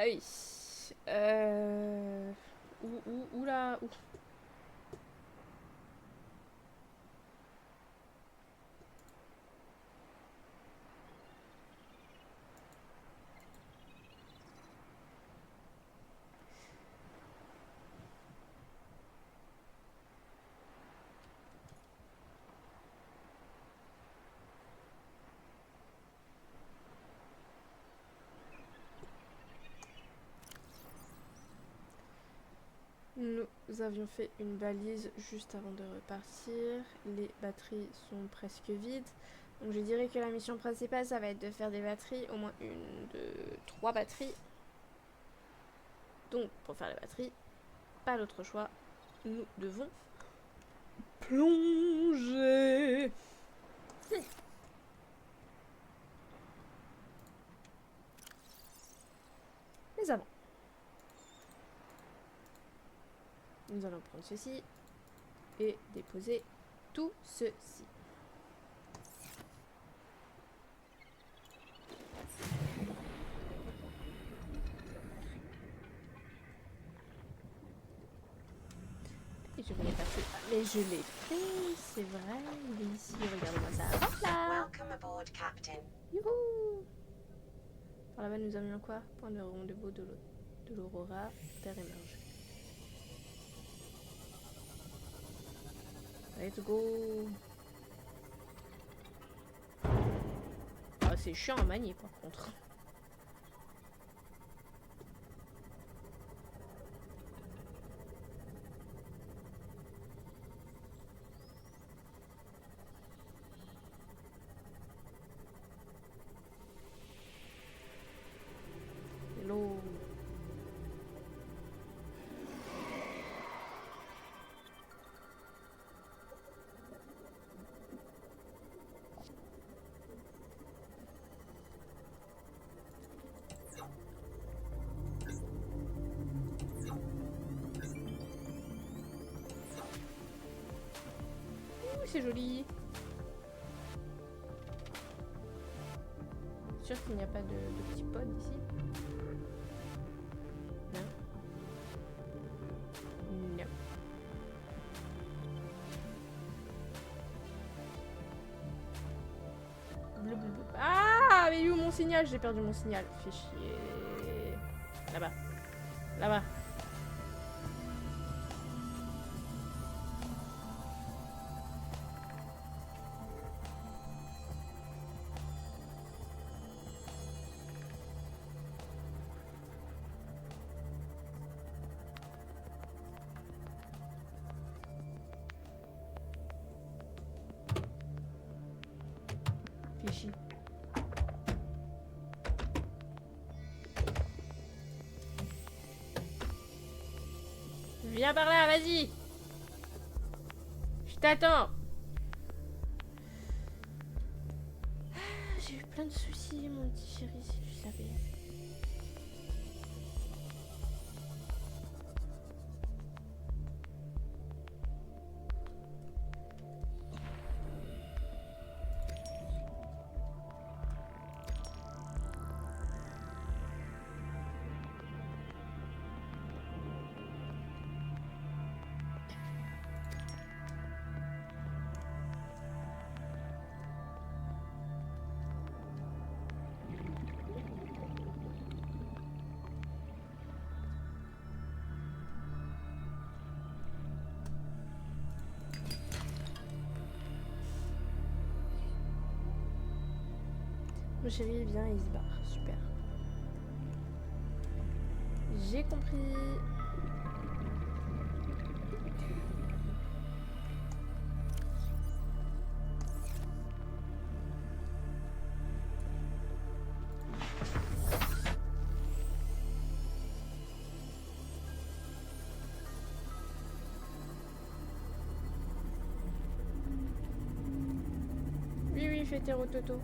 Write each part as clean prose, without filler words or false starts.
oui. Oula. Nous avions fait une balise juste avant de repartir. Les batteries sont presque vides. Donc je dirais que la mission principale, ça va être de faire des batteries. Au moins 3 batteries. Donc pour faire les batteries, pas d'autre choix. Nous devons plonger. Mais avant, nous allons prendre ceci et déposer tout ceci. Et je vais les passer. Mais je l'ai fait, c'est vrai. Il est ici, regardez-moi ça. Hop là. Welcome aboard, Captain. Youhou. Par là-bas, nous avions quoi? Point de rendez-vous de l'Aurora, Terre émergée. Let's go. Ah, c'est chiant à manier par contre. Hello. C'est joli. Sûr qu'il n'y a pas de petits pods ici? Non. Non. Blablabla. Ah, mais où mon signal? J'ai perdu mon signal. Fais chier. Là-bas. Là-bas. Fichi. Viens par là, vas-y. Je t'attends. J'ai eu plein de soucis, mon petit chéri, si tu savais. Mon chéri vient et il se barre. Super. J'ai compris. Oui, oui, fais tes rototos.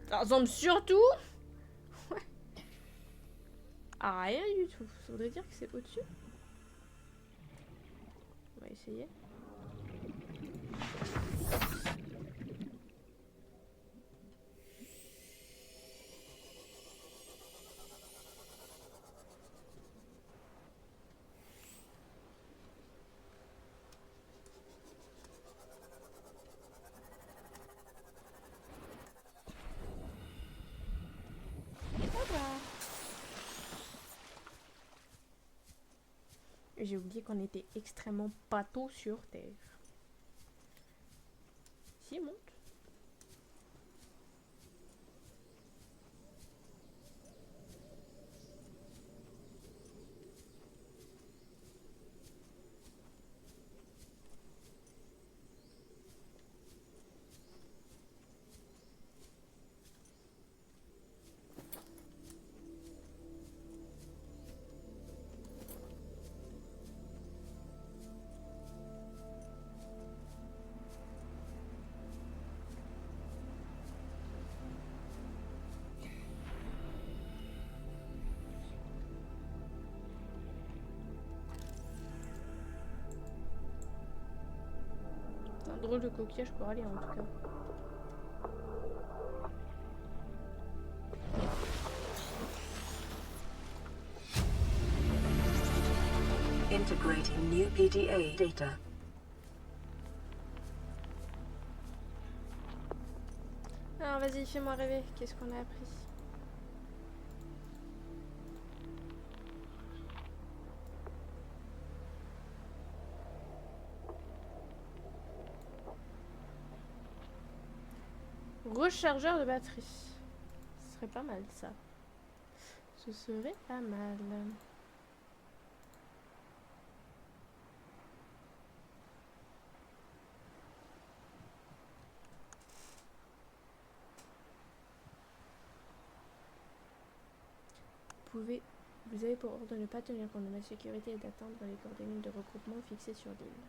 Ça ressemble surtout à rien du tout. Ça voudrait dire que c'est au-dessus. On va essayer. J'ai oublié qu'on était extrêmement pâteau sur Terre. Si, monte. C'est un drôle de coquillage pour aller en tout cas. Integrating new PDA data. Alors vas-y, fais-moi rêver. Qu'est-ce qu'on a appris? Rechargeur de batterie. Ce serait pas mal ça. Ce serait pas mal. Vous avez pour ordre de ne pas tenir compte de ma sécurité et d'atteindre les coordonnées de regroupement fixées sur l'île.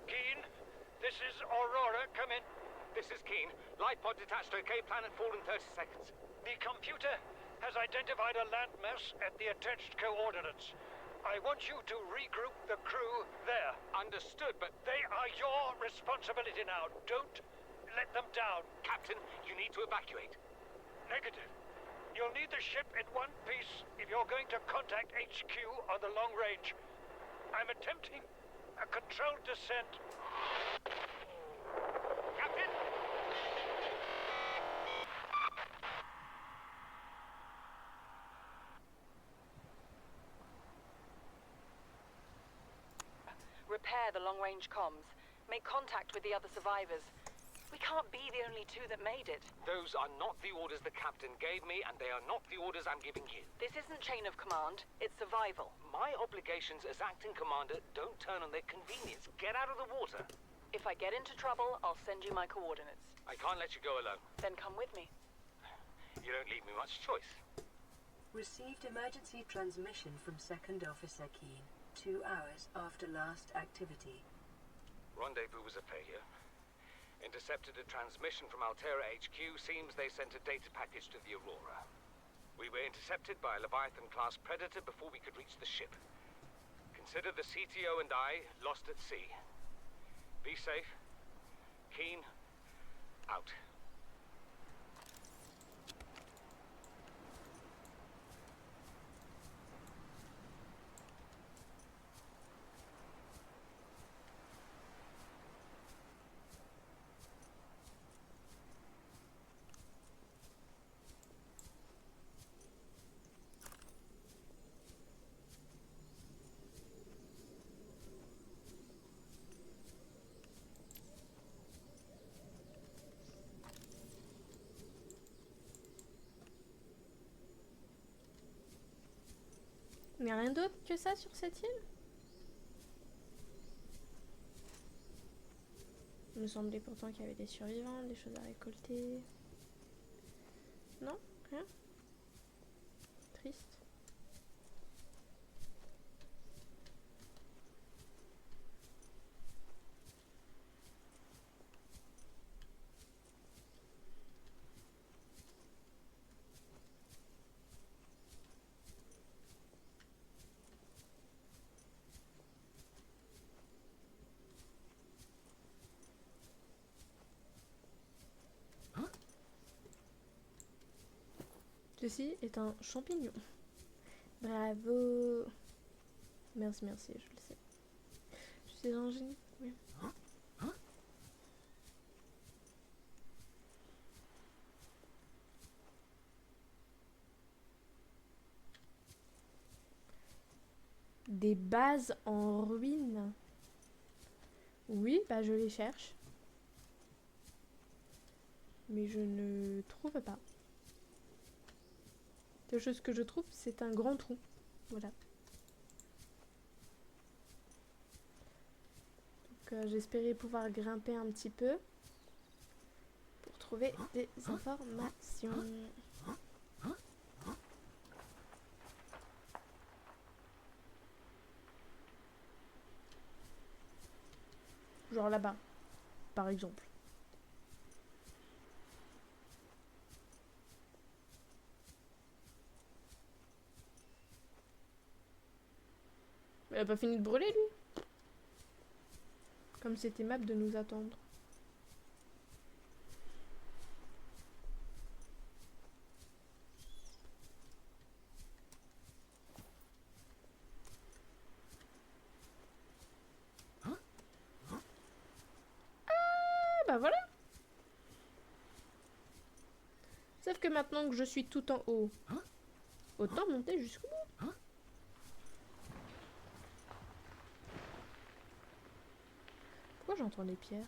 Keen, this is Aurora. Come in. This is Keen. Light pod detached to OK planet fall in 30 seconds. The computer has identified a landmass at the attached coordinates. I want you to regroup the crew there. Understood, but they are your responsibility now. Don't let them down. Captain, you need to evacuate. Negative. You'll need the ship in one piece if you're going to contact HQ on the long range. I'm attempting a controlled descent. Captain? Repair the long-range comms. Make contact with the other survivors. We can't be the only two that made it. Those are not the orders the captain gave me, and they are not the orders I'm giving you. This isn't chain of command, it's survival. My obligations as acting commander don't turn on their convenience. Get out of the water. If I get into trouble, I'll send you my coordinates. I can't let you go alone. Then come with me. You don't leave me much choice. Received emergency transmission from Second Officer Keen, 2 hours after last activity. Rendezvous was a failure. Intercepted a transmission from Altera HQ. Seems they sent a data package to the Aurora. We were intercepted by a Leviathan-class Predator before we could reach the ship. Consider the CTO and I lost at sea. Be safe. Keen, out. Il n'y a rien d'autre que ça sur cette île? Il me semblait pourtant qu'il y avait des survivants, des choses à récolter. Non? Rien? Triste. Ceci est un champignon. Bravo. Merci, merci, je le sais. Je suis un génie. Oui. Des bases en ruine. Oui, bah je les cherche. Mais je ne trouve pas. La chose que je trouve, c'est un grand trou. Voilà. Donc j'espérais pouvoir grimper un petit peu pour trouver des informations. Genre là-bas, par exemple. Il a pas fini de brûler, lui. Comme c'est aimable de nous attendre. Ah bah voilà. Sauf que maintenant que je suis tout en haut, autant monter jusqu'au bout. Pourquoi j'entends les pierres?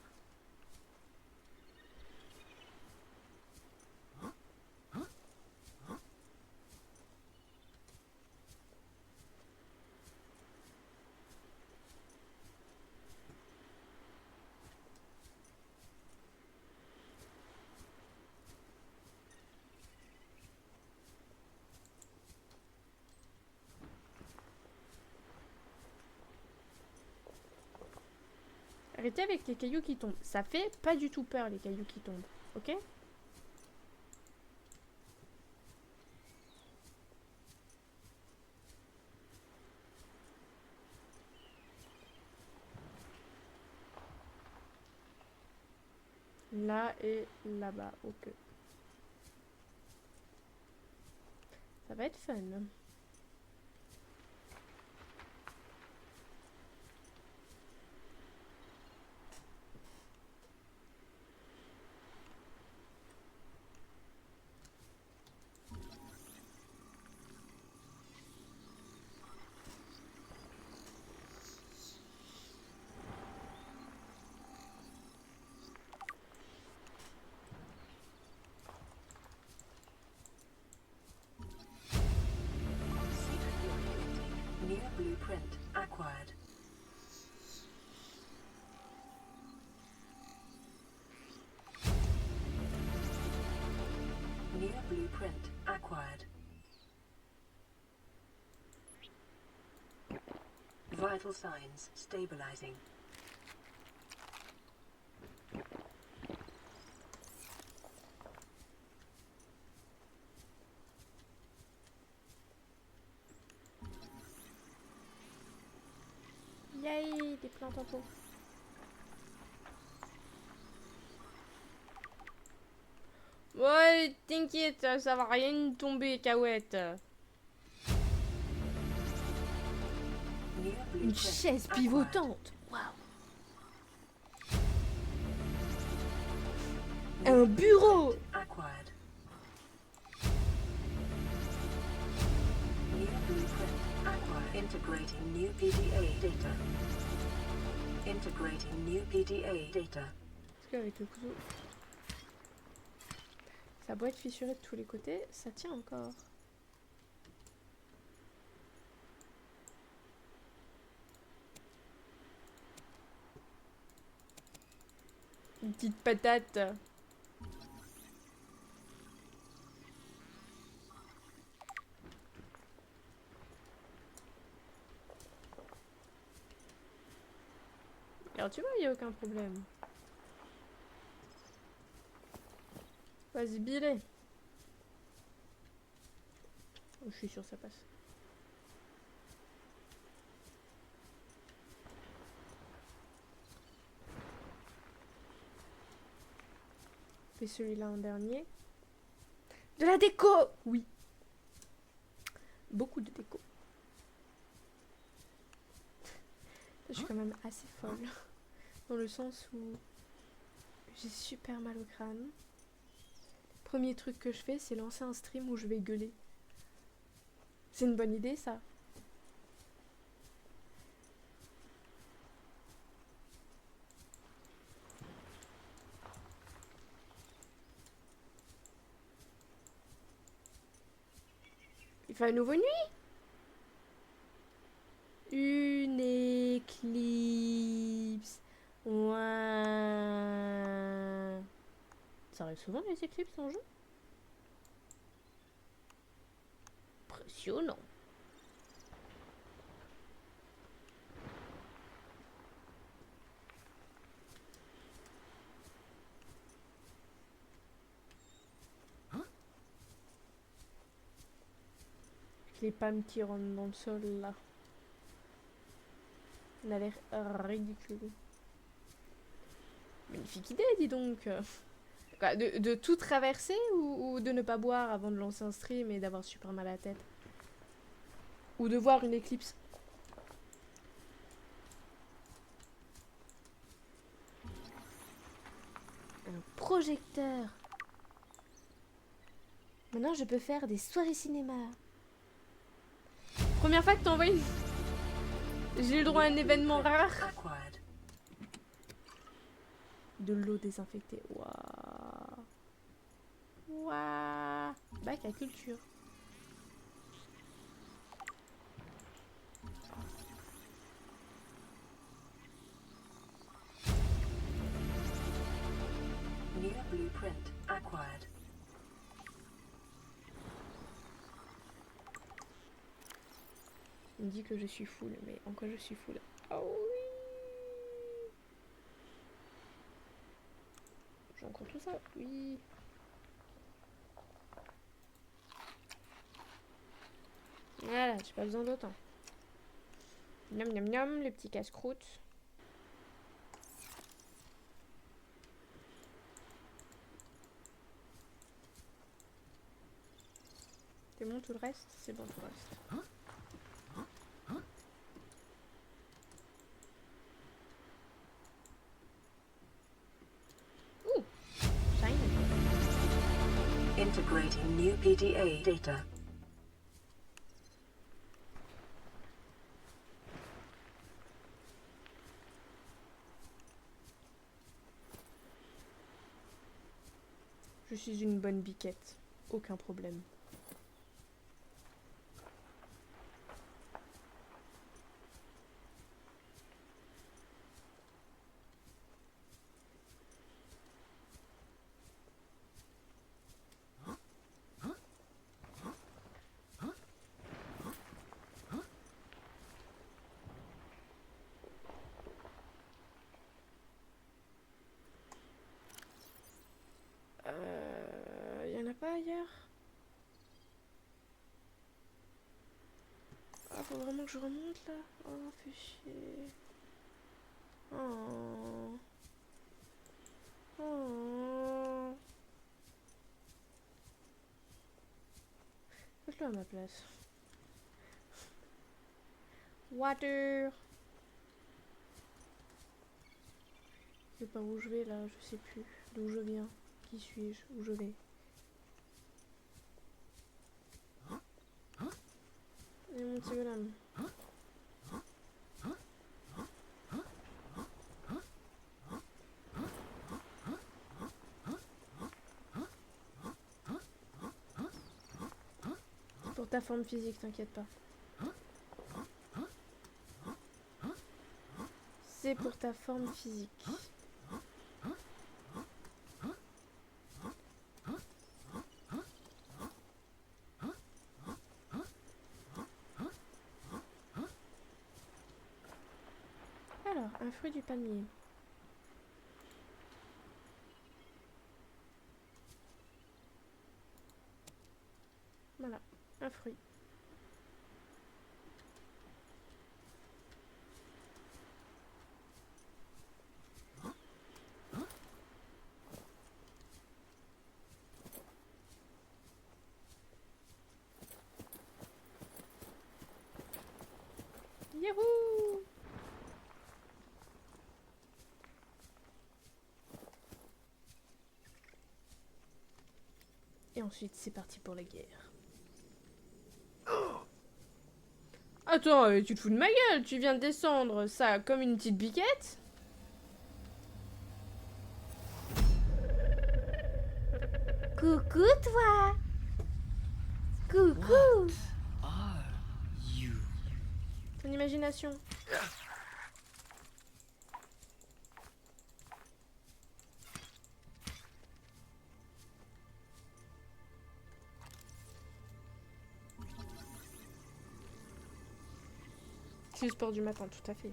Arrêtez avec les cailloux qui tombent. Ça fait pas du tout peur, les cailloux qui tombent. Ok? Là et là-bas. Ok. Ça va être fun. New blueprint acquired. New blueprint acquired. Vital signs stabilizing. Yay, des plantes en pot. Ouais, t'inquiète, ça va rien tomber, Cahouette. New Une blueprint chaise acquired. pivotante. Waouh. New Un bureau. blueprint acquired. New blueprint acquired. Integrating new PDA data. Integrating new PDA data. Parce qu'avec le couteau, ça doit être fissuré de tous les côtés, ça tient encore. Une petite patate. Alors tu vois, il n'y a aucun problème. Vas-y, billet. Oh, je suis sûre que ça passe. Fais celui-là en dernier. De la déco! Oui. beaucoup de déco. Je suis quand même assez folle. Dans le sens où j'ai super mal au crâne. Premier truc que je fais, c'est lancer un stream où je vais gueuler. C'est une bonne idée, ça. Il fait un nouveau nuit. Une éclipse. Ouais. Ça arrive souvent les éclipses en jeu. Impressionnant. Les pommes qui rentrent dans le sol là. On a l'air ridicule. Magnifique idée, dis donc. Quoi, de tout traverser ou de ne pas boire avant de lancer un stream et d'avoir super mal à la tête? Ou de voir une éclipse? Un projecteur. Maintenant, je peux faire des soirées cinéma. Première fois que t'envoies une... J'ai eu le droit à un événement rare. Acquired. De l'eau désinfectée. Waouh. Waouh. Bac à culture. New blueprint acquired. Il me dit que je suis full, mais en quoi je suis full? Oh oui. J'ai encore tout ça? Oui. Voilà, j'ai pas besoin d'autant. Miam miam miam, les petits casse-croûtes. C'est bon tout le reste? C'est bon tout le reste. Ouh! Shine. Integrating new PDA data. Je suis une bonne biquette. Aucun problème. Y en a pas ailleurs? Ah, faut vraiment que je remonte là? Oh, fais chier. Oh. Oh. Faites-le à ma place. Water. Je sais pas où je vais là, je sais plus. D'où je viens. Qui suis-je? Où je vais? Et mon petit bonhomme. C'est pour ta forme physique, t'inquiète pas. C'est pour ta forme physique. Alors, un fruit du palmier. Voilà, un fruit. Youhou! Et ensuite, c'est parti pour la guerre. Attends, tu te fous de ma gueule, tu viens de descendre ça comme une petite biquette? Coucou toi! Coucou! Are you? Ton imagination. C'est le sport du matin, tout à fait.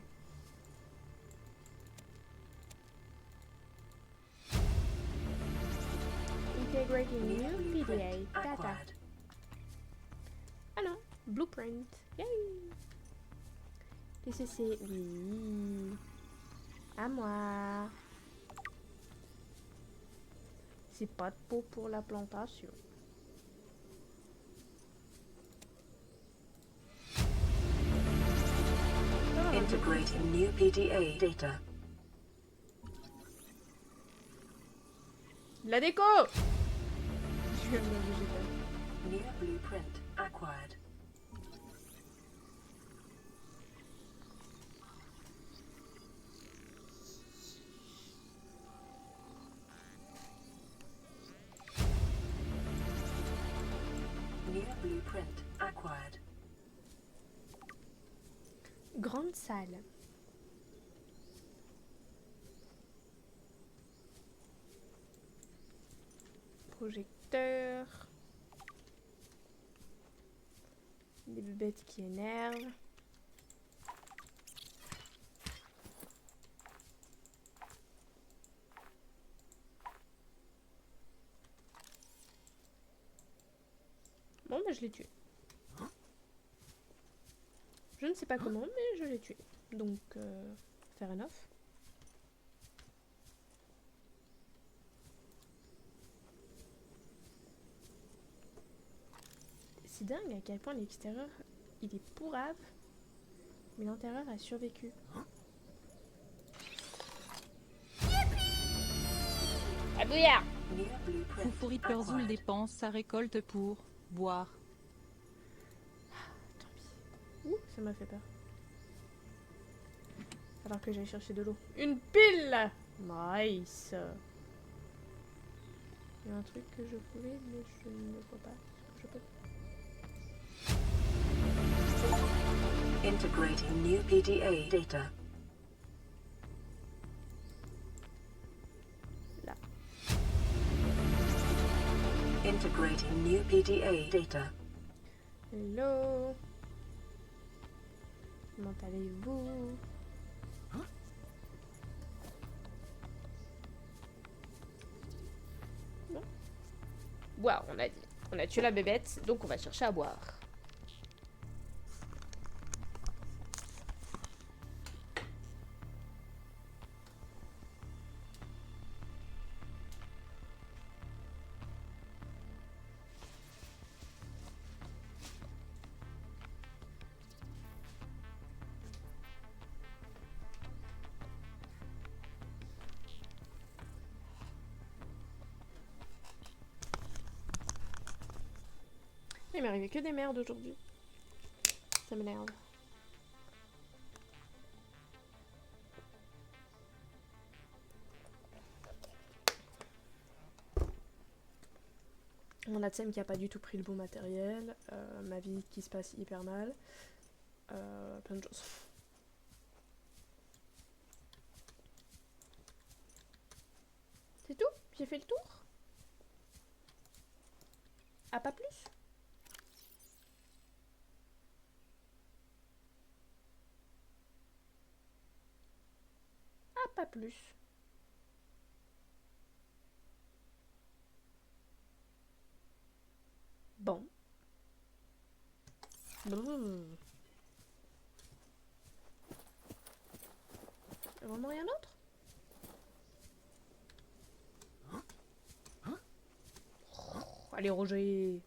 Integrating New new PDA blueprint data. acquired. Ah non, blueprint. Yay! Qu'est-ce que c'est? Oui. À moi. C'est pas de peau pour la plantation. Integrating new PDA data. La déco! Je viens de me végétal. New blueprint acquired. New blueprint acquired. Grande salle. Projecteur. Des bébêtes qui énervent. Bon, bah je l'ai tué. Je ne sais pas comment, mais je l'ai tué. Donc, fair enough. C'est dingue à quel point l'extérieur, il est pourrave, mais l'intérieur a survécu. Ah bouillard! New blueprint Foufouri Perzoul acquired. dépense sa récolte pour boire. Tant pis. Ouh, ça m'a fait peur. Alors que j'allais chercher de l'eau. Une pile! Nice! Il y a un truc que je pouvais, mais je ne le vois pas. Je peux. Integrating new PDA data. Là. Integrating new PDA data. Hello! Comment allez-vous? Non? Boire, on a dit. On a tué la bébête, donc on va chercher à boire. Il m'est arrivé que des merdes aujourd'hui. Ça m'énerve. Mon AdSem qui a pas du tout pris le bon matériel. Ma vie qui se passe hyper mal. Plein de choses. C'est tout? J'ai fait le tour? Ah, pas plus? Ah, pas plus. Bon. Brrr. Vraiment rien d'autre? Allez, Roger.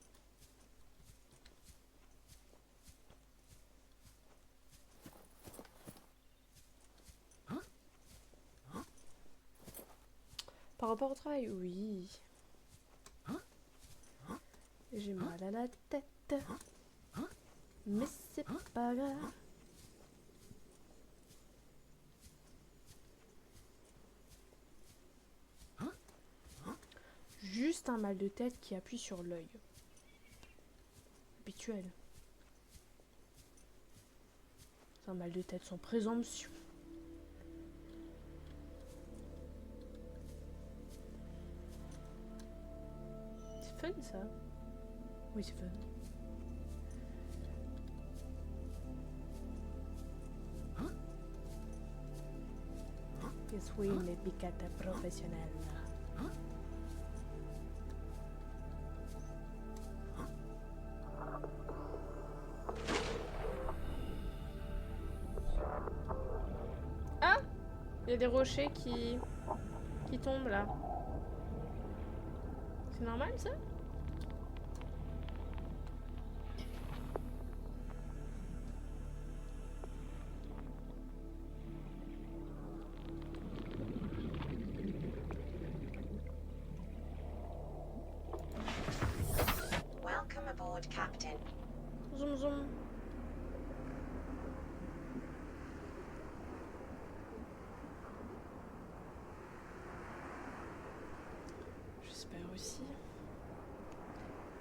rapport au travail? Oui. J'ai mal à la tête. Mais c'est pas grave. Juste un mal de tête qui appuie sur l'œil. Habituel. C'est un mal de tête sans présomption. C'est fun ça. Oui, c'est fun. Yes, oui, mais picata professionnelle. Ah! Il y a des rochers qui tombent là. C'est normal ça? Welcome aboard, Captain. Zoom zoom. J'espère aussi.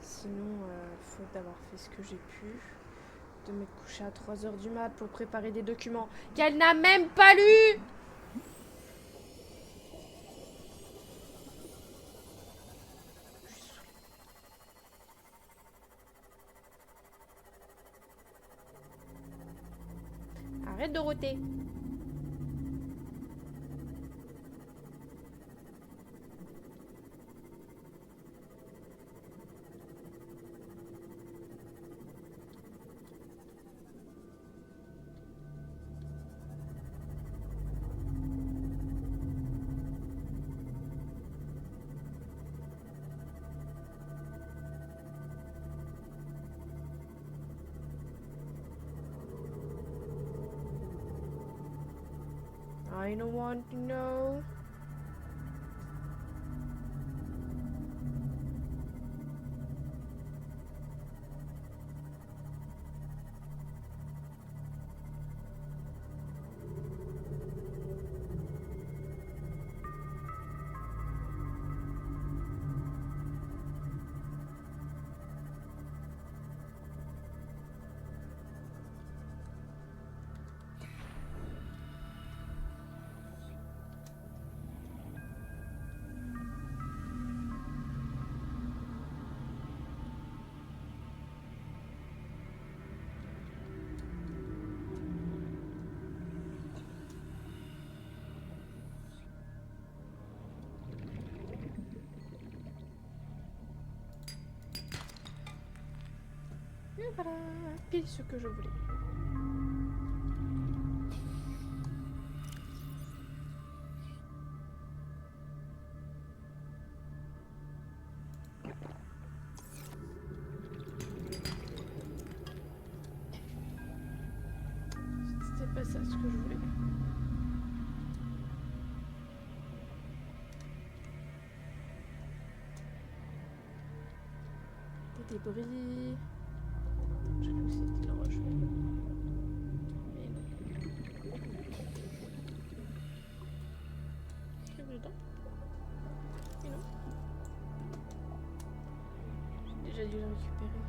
Sinon, faute d'avoir fait ce que j'ai pu, de me coucher à 3h du mat pour préparer des documents qu'elle n'a même pas lus. Arrête Dorothée. I don't want to know. Et voilà, pile ce que je voulais. C'était pas ça ce que je voulais. Des débris. J'ai cru que c'était une roche. Mais non. Qu'est-ce qu'il y a dedans? Et non. J'ai déjà dû le récupérer.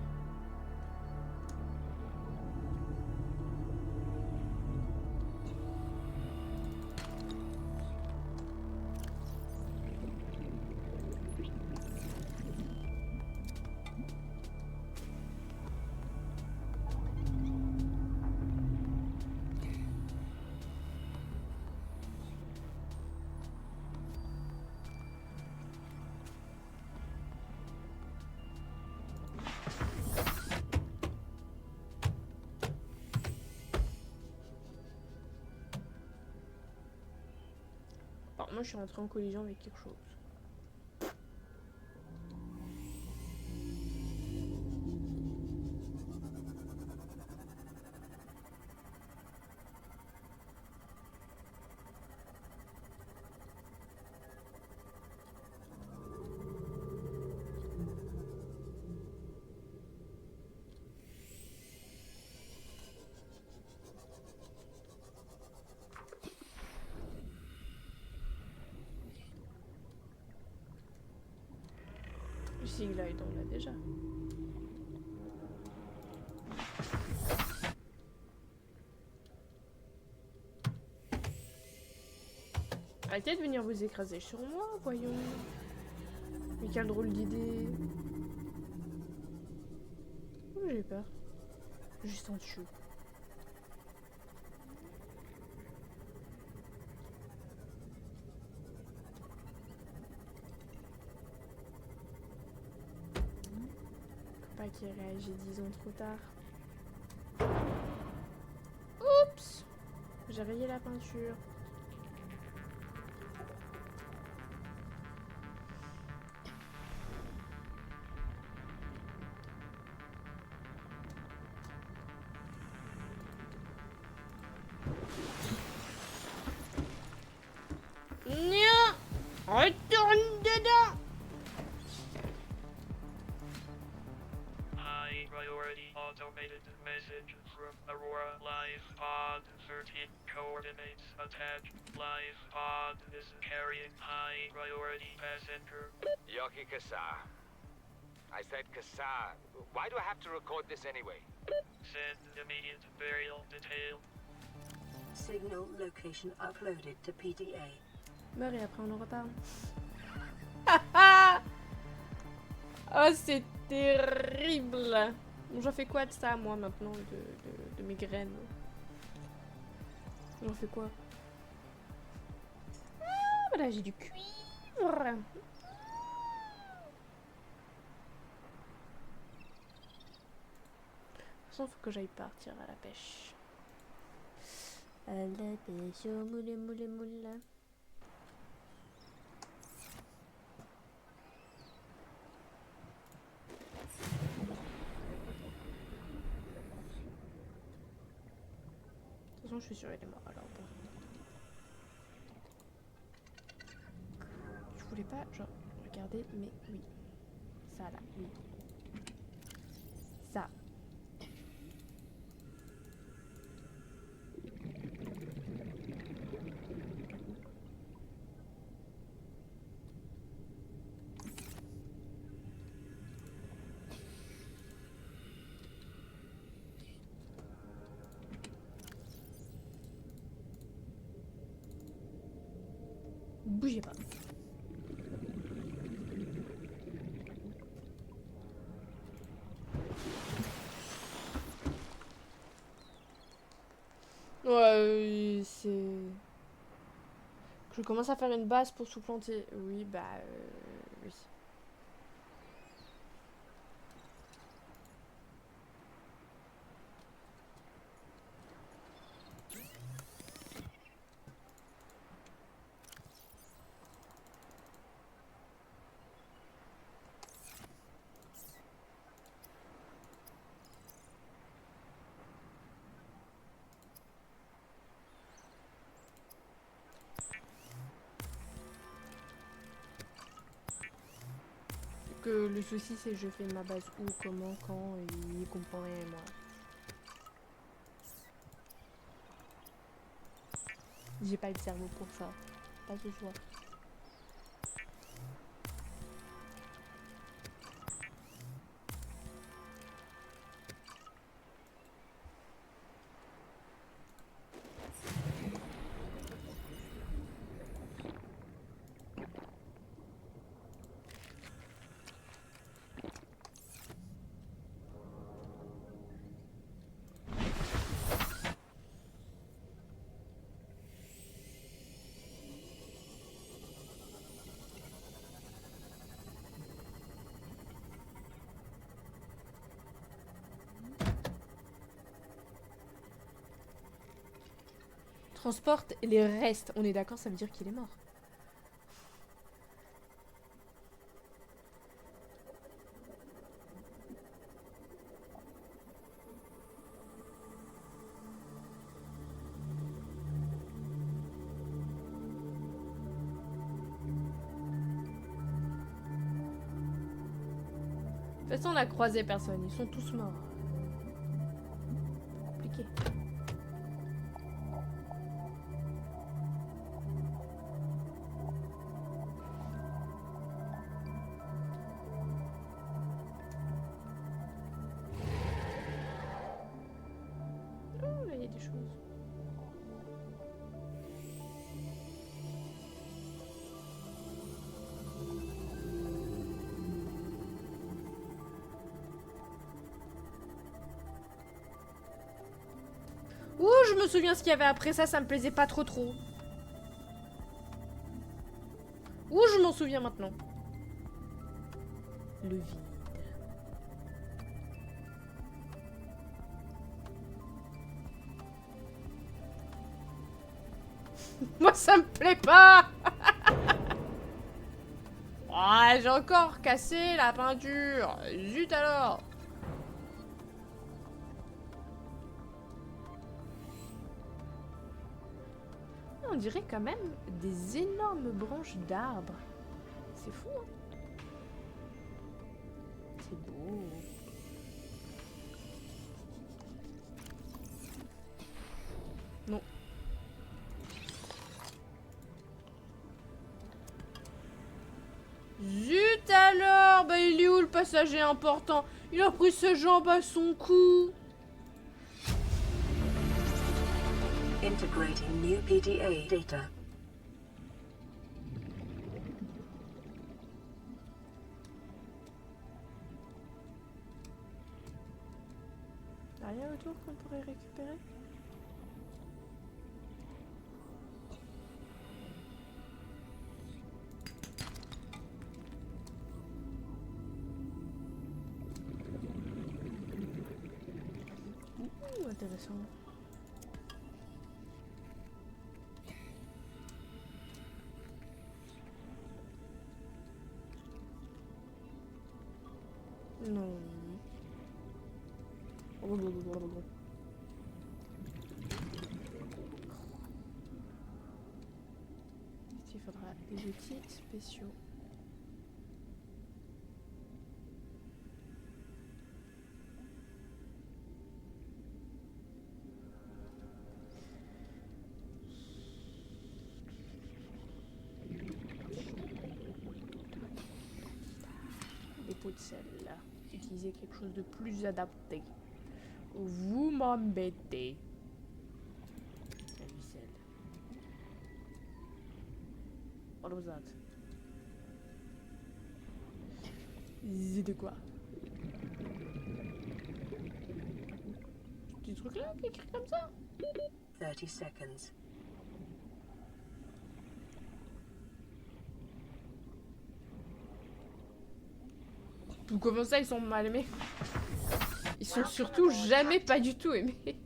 Alors, moi je suis rentrée en collision avec quelque chose. Seaglide, on l'a déjà. Arrêtez de venir vous écraser sur moi, voyons. Mais quelle drôle d'idée. Oh, j'ai peur. Juste en dessous. Faut pas qu'il réagisse 10 ans trop tard. Oups! J'ai rayé la peinture. Nya! Retourne dedans! High priority automated message from Aurora Live Pod 13 coordinates attached. Live Pod is carrying high priority passenger. Yoki Kassar. I said Kassar. Why do I have to record this anyway? Send immediate burial detail. Signal location uploaded to PDA. Meurs et après on en reparle. Oh, c'est terrible. Bon, j'en fais quoi de ça, moi, maintenant, de mes graines? J'en fais quoi? Ah, voilà, j'ai du cuivre. De toute façon, faut que j'aille partir à la pêche. À la pêche au moule, moule, moule. De toute façon, je suis sûre qu'elle est morte, alors bon. Je voulais pas, genre, regarder, mais oui. Ça, là, oui. Ça. Bougez pas. Ouais, c'est... Je commence à faire une base pour sous-planter. Oui, bah... oui. Que le souci c'est je fais ma base où, comment, quand, et il comprend rien et moi. J'ai pas le cerveau pour ça. Pas ce soir. Transporte les restes. On est d'accord, ça veut dire qu'il est mort. De toute façon, on a croisé personne. Ils sont tous morts. Compliqué. des choses. Ouh, je me souviens ce qu'il y avait après ça, ça me plaisait pas trop. Ouh, je m'en souviens maintenant. Le vide. Moi, ça me plaît pas. Ah, j'ai encore cassé la peinture. Zut alors. On dirait quand même des énormes branches d'arbres. C'est fou, hein? C'est beau. Non. Zut alors! Bah il est où le passager important? Il a pris ses jambes à son cou. Integrating new PDA data. Y'a rien autour qu'on pourrait récupérer? Ouh, intéressant. Non. Il faudra des outils spéciaux. Des pots de sel. Utiliser quelque chose de plus adapté. Vous m'embêtez. La ficelle. What was that? C'était quoi? Petit truc là qui écrit comme ça? 30 seconds. Comment ça ils sont mal aimés? Ils sont surtout jamais pas du tout aimés.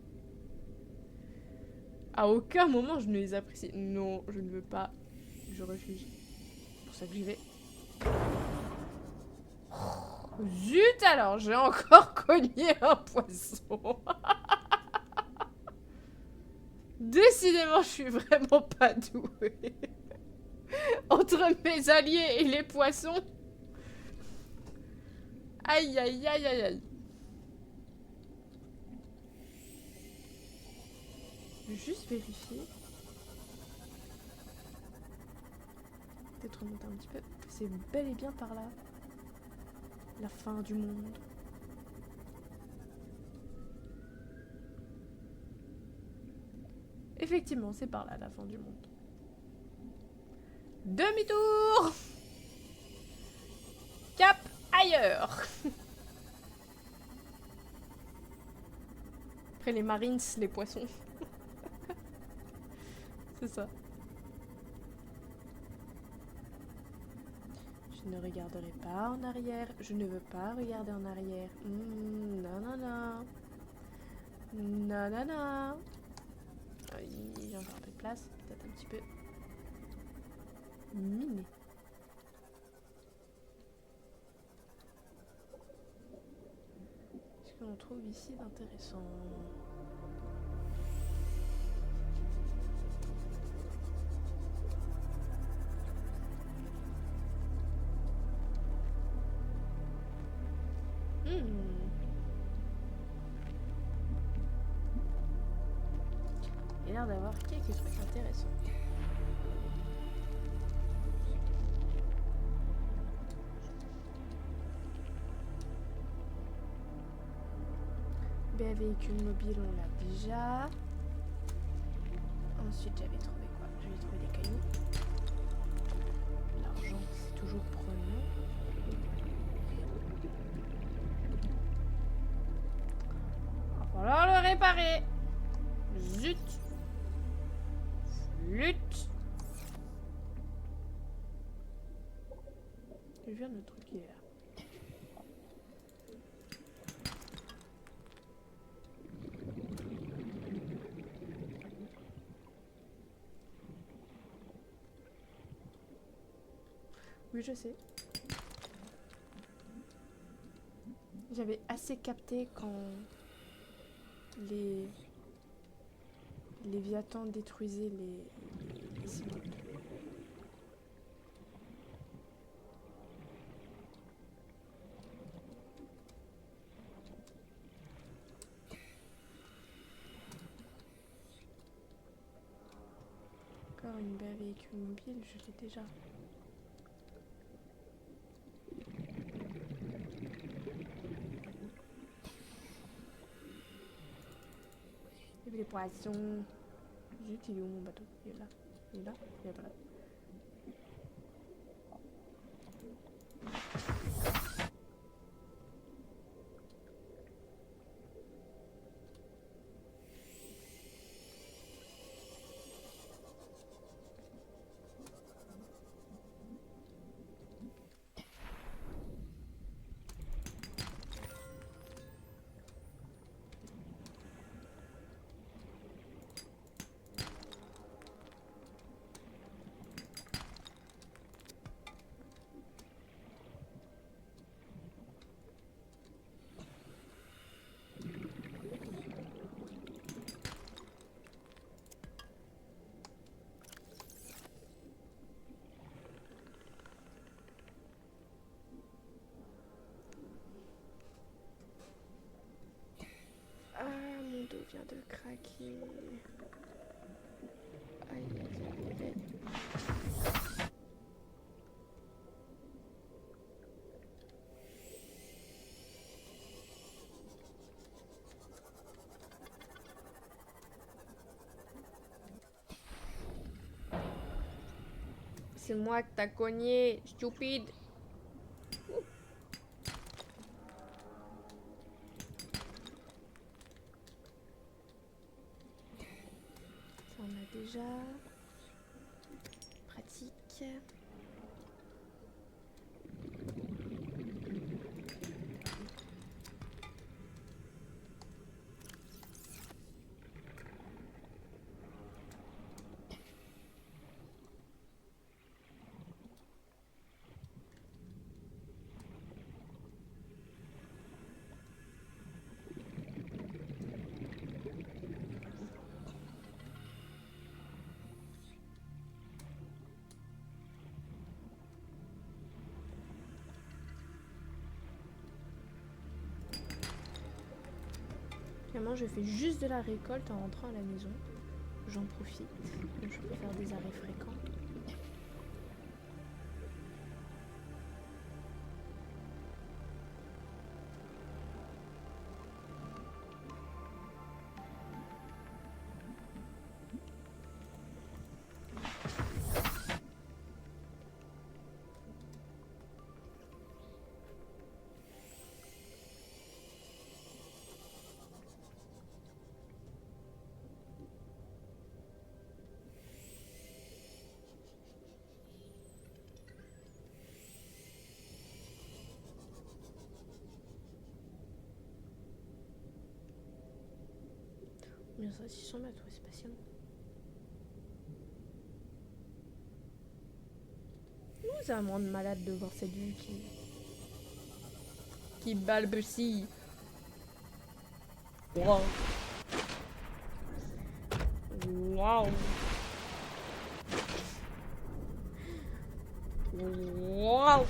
À aucun moment je ne les apprécie. Non, je ne veux pas. Je refuse. C'est pour ça que j'y vais. Zut alors, j'ai encore cogné un poisson. Décidément, je suis vraiment pas douée. Entre mes alliés et les poissons. Aïe aïe aïe aïe aïe. Je vais juste vérifier. Peut-être remonter un petit peu. C'est bel et bien par là. La fin du monde. Effectivement, c'est par là la fin du monde. Demi-tour. Cap ailleurs. Après les marines, les poissons. C'est ça. Je ne regarderai pas en arrière. Je ne veux pas regarder en arrière. Non, non, non. Non, non, non. Il y a encore un peu de place. Peut-être un petit peu miné. Qu'est-ce qu'on trouve ici d'intéressant? Il y a l'air d'avoir quelques trucs intéressants. Véhicule mobile, on l'a déjà. Ensuite, j'avais trouvé quoi? J'avais trouvé des cailloux. L'argent, c'est toujours prenant. Va falloir le réparer. Zut. Flûte. Je viens de truc qui est là. Oui, je sais. J'avais assez capté quand les Léviathans détruisaient les immeubles. Encore une belle véhicule mobile, je l'ai déjà. Il y avait les poissons. Zut, il est où mon bateau? Il est là. Il est là? Il est pas là. Ah, mon dos vient de craquer. Aïe, aïe, aïe, aïe. C'est moi que t'as cogné, stupide. Ça on a déjà. Pratique. Finalement, je fais juste de la récolte en rentrant à la maison. J'en profite. Donc, je peux faire des arrêts fréquents. Bien ça, 600 mètres, ouais, c'est patient. Ça va me rendre malade de voir cette vue qui balbutie. Wow. Wow. Wow.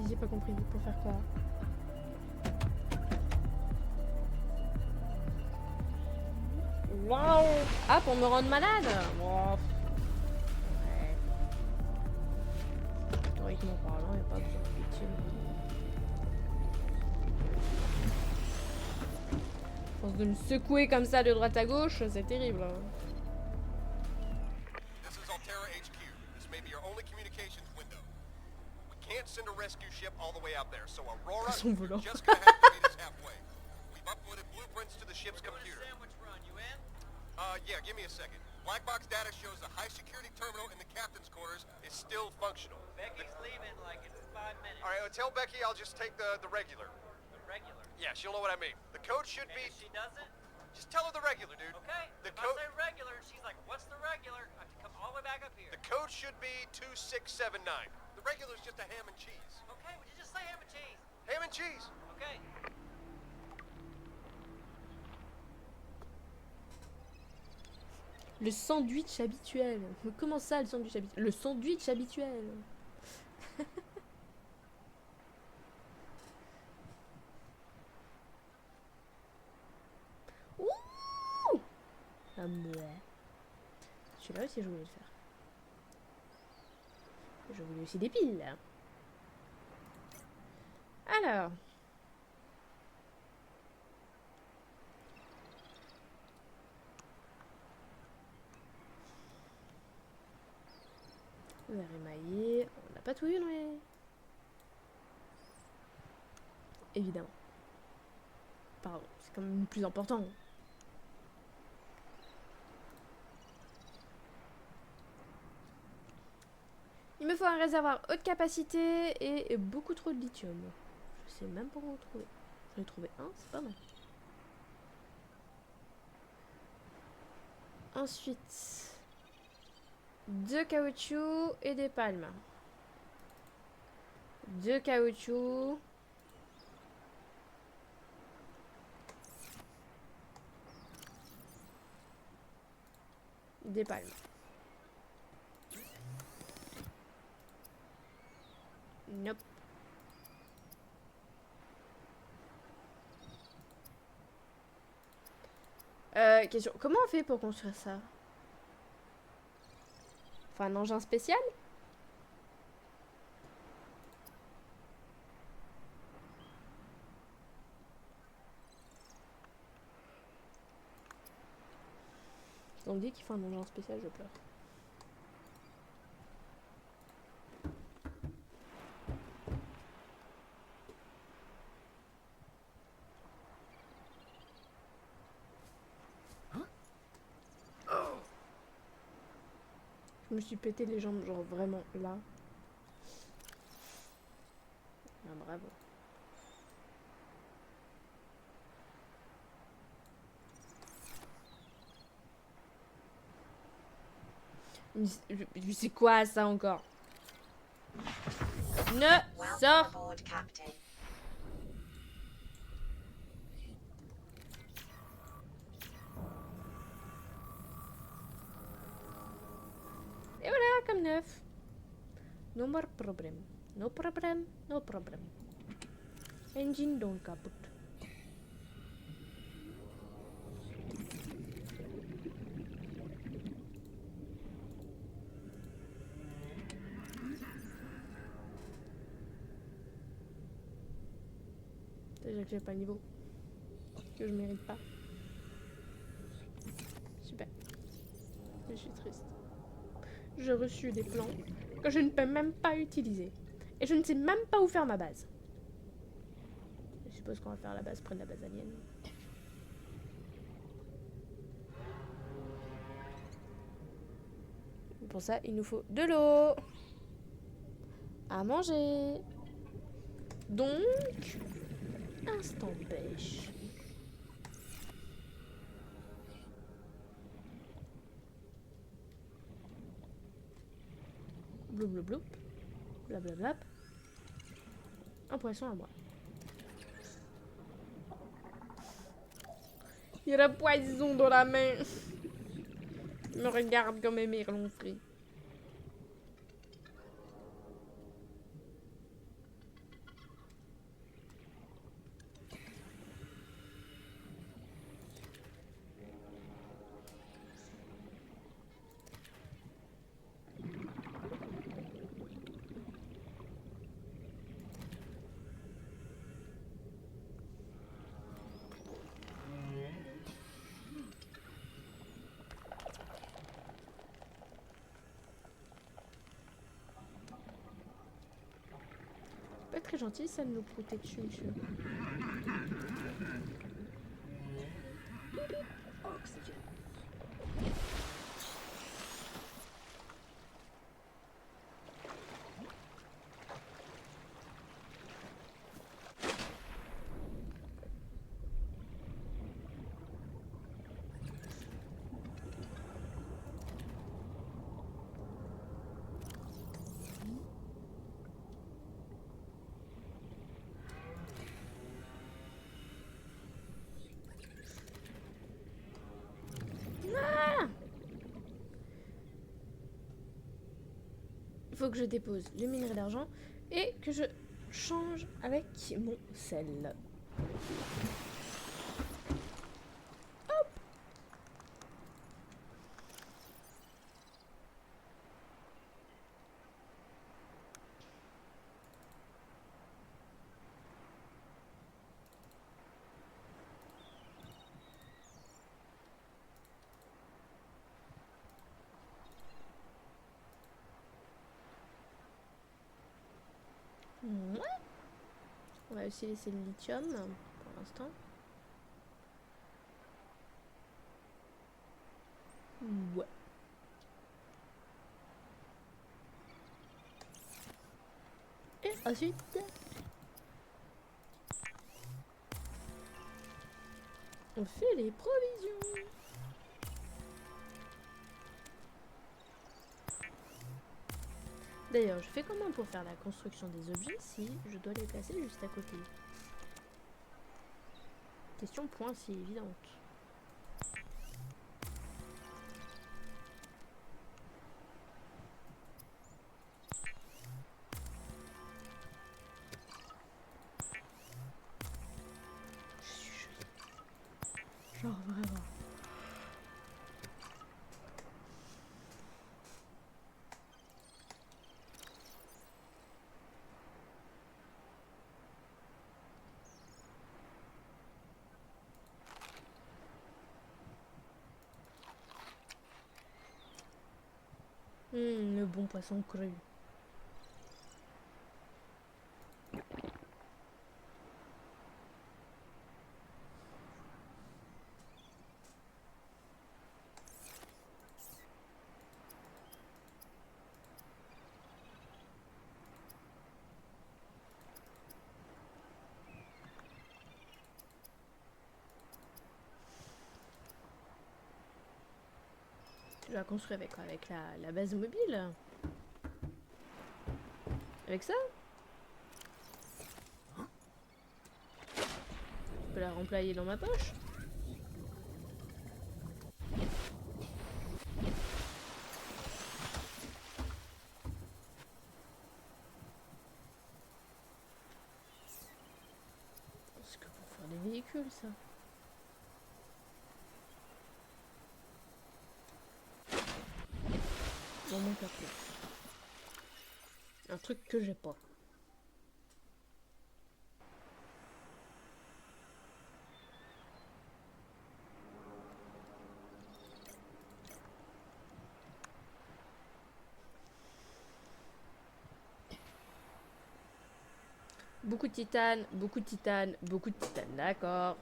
J'ai pas compris. Pour faire quoi? Waouh! Ah, pour me rendre malade? Wow. Ouais. Historiquement parlant, il n'y a pas besoin de lithium. À force de me secouer comme ça de droite à gauche, c'est terrible. Hein. This is Altera HQ. This may be your only communications window. We can't send a rescue ship all the way out there, so Aurora, Son volant. you're just gonna have to meet us halfway. We've uploaded blueprints to the ship's computer. Yeah, give me a second. Black box data shows the high security terminal in the captain's quarters is still functional. Becky's leaving like in 5 minutes. All right, tell Becky I'll just take the regular. The regular. Yeah, she'll know what I mean. The code should And be... if she doesn't, Just tell her the regular, dude. okay. The If I code... say regular, and she's like, "What's the regular?" I have to come all the way back up here. The code should be 2679. The regular's just a ham and cheese. Okay, would you just say ham and cheese? Ham and cheese. Okay. Le sandwich habituel. Comment ça, le sandwich habituel? Le sandwich habituel. Ouh! Ah ouais. Celui-là aussi, je voulais le faire. Je voulais aussi des piles. Alors. Verre émaillé. On n'a pas tout eu, non? Évidemment. Pardon, c'est quand même le plus important. Il me faut un réservoir haute capacité et beaucoup trop de lithium. Je sais même pas où en trouver. J'en ai trouvé un, c'est pas mal. Ensuite, 2 caoutchouc et des palmes. 2 caoutchouc. Des palmes. Nope. Question. Comment on fait pour construire ça? Enfin, un engin spécial? On me dit qu'il faut un engin spécial, je pleure. Je me suis pété les jambes, genre vraiment là. Ah, bravo. Je sais quoi ça encore? Ne sors! aboard, Captain. Et voilà, comme neuf. No more problem. No problem, no problem. Engine don't kaput. Déjà que j'ai pas le niveau. Que je mérite pas. Super. Je suis triste. J'ai reçu des plans que je ne peux même pas utiliser. Et je ne sais même pas où faire ma base. Je suppose qu'on va faire la base près de la base alien. Pour ça, il nous faut de l'eau. À manger. Donc, instant pêche. Bloup bloup bloup. Blablabla. Un poisson à moi. Il y a le poison dans la main. Il me regarde comme un merlon frit. très gentil, ça de nous croûter dessus, monsieur. Oxygen. Il faut que je dépose le minerai d'argent et que je change avec mon sel. Ouais. On va aussi laisser le lithium pour l'instant. Ouais. Et ensuite, on fait les provisions. D'ailleurs, je fais comment pour faire la construction des objets si je dois les placer juste à côté? Question point si évidente. Je suis jolie. Genre vraiment. Le bon poisson cru. Tu l'as construit avec quoi? Avec la base mobile? Avec ça? Je peux la remplir dans ma poche? C'est que pour faire des véhicules, ça. Dans mon capot. Un truc que j'ai pas. Beaucoup de titane, beaucoup de titane, beaucoup de titane, d'accord.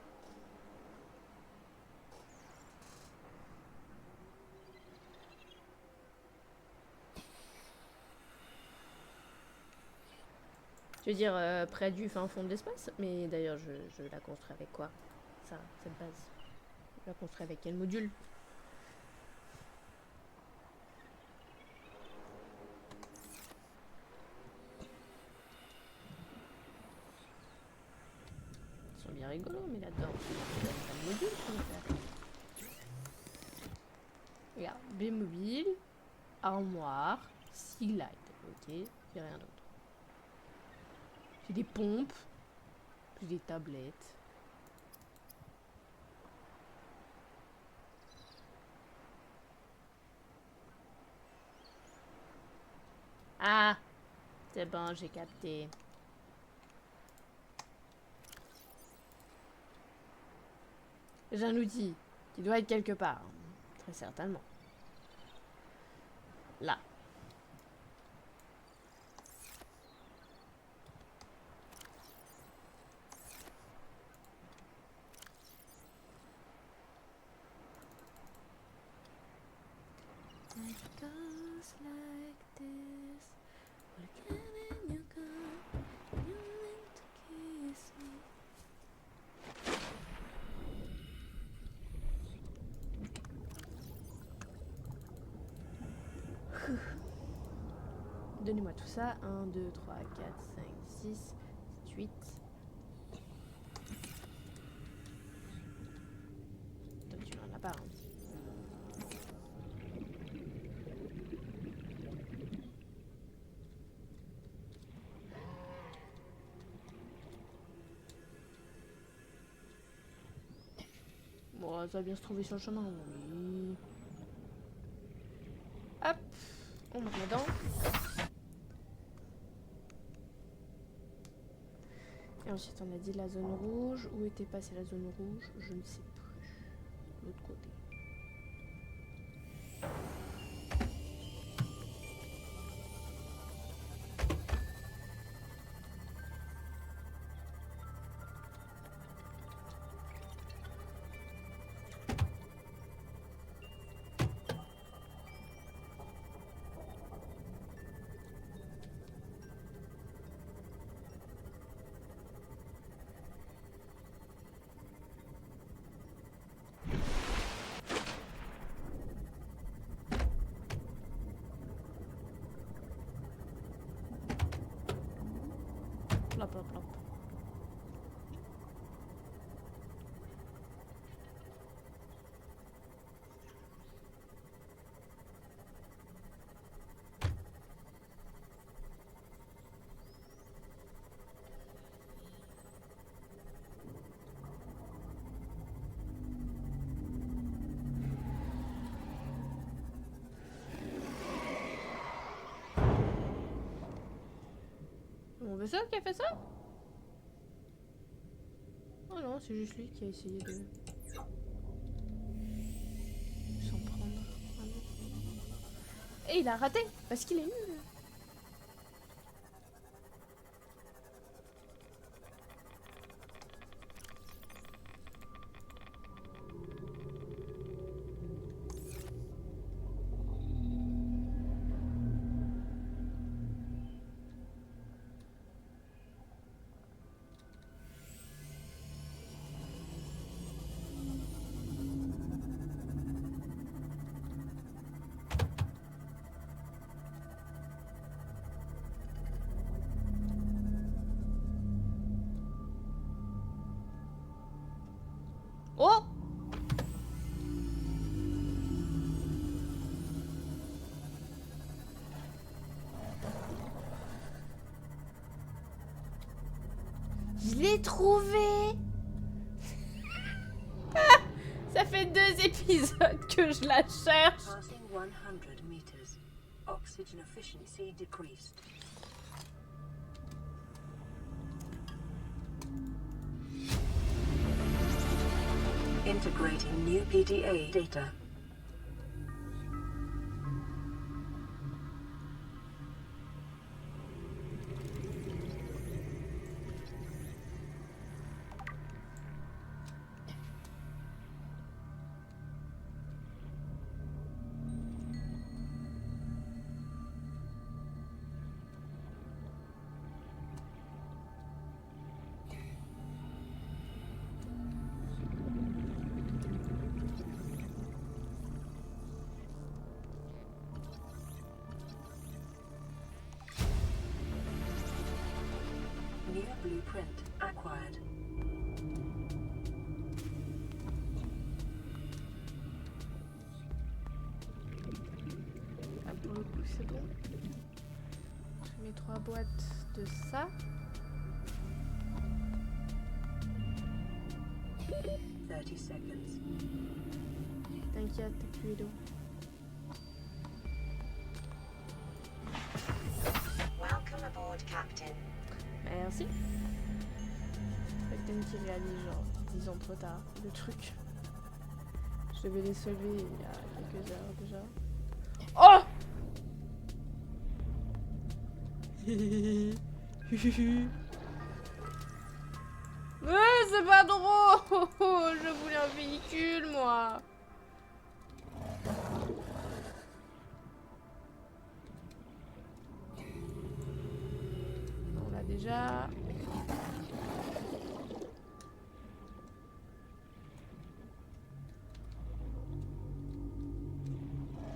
Je veux dire, près du fin fond de l'espace. Mais d'ailleurs, je la construis avec quoi? Ça, cette base. Je la construis avec quel module? Ils sont bien rigolos, mais là-dedans, il y a pas de module qu'on va faire. Regarde, B-mobile, armoire, sea light. Ok, il n'y a rien d'autre. J'ai des pompes, puis des tablettes. Ah, c'est bon, j'ai capté. J'ai un outil qui doit être quelque part, très certainement. Là. Donnez-moi tout ça. 1, 2, 3, 4, 5, 6, 8. Toi, tu n'en as pas. Hein. Bon, ça va bien se trouver sur le chemin. Oui. Hop, on monte dedans. Et ensuite on a dit la zone rouge. Où était passée la zone rouge? Je ne sais plus. L'autre côté. Plop, plop, plop. Mon vaisseau qui a fait ça? Oh non, c'est juste lui qui a essayé de s'en prendre. Et il a raté parce qu'il est nul. Oh! Je l'ai trouvé! Ça fait 2 épisodes que je la cherche. Passing 100 meters. Oxygen efficiency decreased. Integrating new PDA data. New blueprint acquired. Ah, pour le coup, c'est bon. Je mets 3 boîtes de ça. 30 seconds. T'inquiète, plus d'eau. Welcome aboard, Captain. Merci. Quelqu'un qui réalise genre 10 ans trop tard le truc. Je devais les sauver il y a quelques heures déjà. Oh! Mais c'est pas drôle! Je voulais un véhicule moi! On l'a déjà.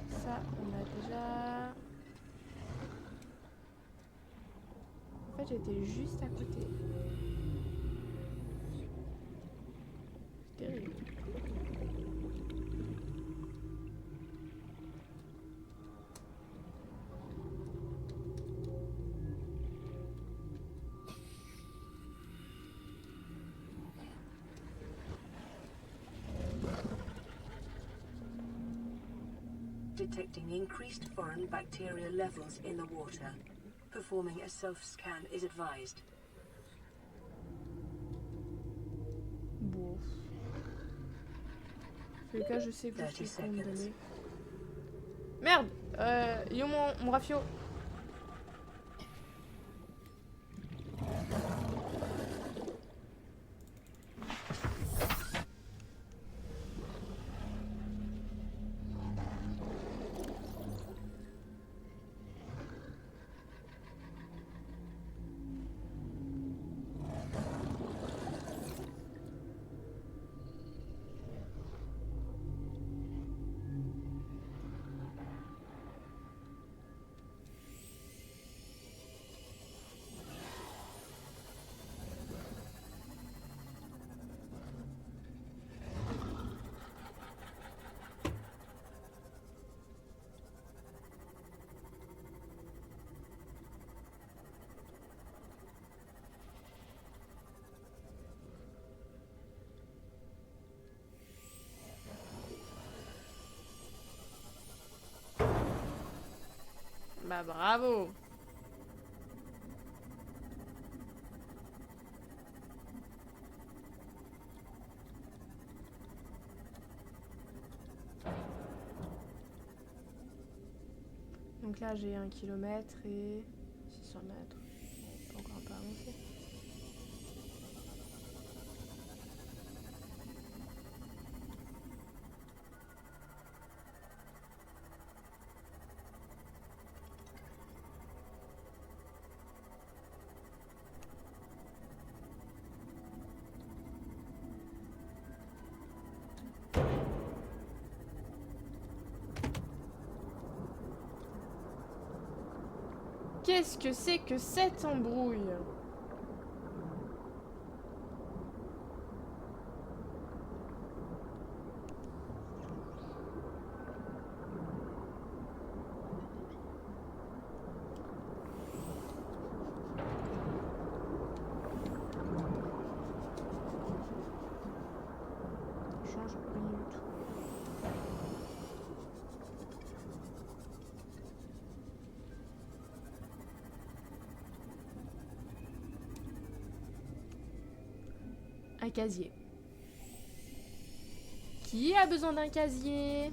Ça, on a déjà. fait, j'étais juste à côté. C'est terrible. Detecting increased foreign bacterial levels in the water. Performing a self-scan is advised. Bon. En tout cas, je sais que je suis condamnée. Merde! Yo mon rafio! Bah bravo! Donc là j'ai 1 kilomètre et 600 mètres. Bon, pas encore un peu avancé. Qu'est-ce que c'est que cette embrouille? Ça change rien du tout. Un casier. Qui a besoin d'un casier?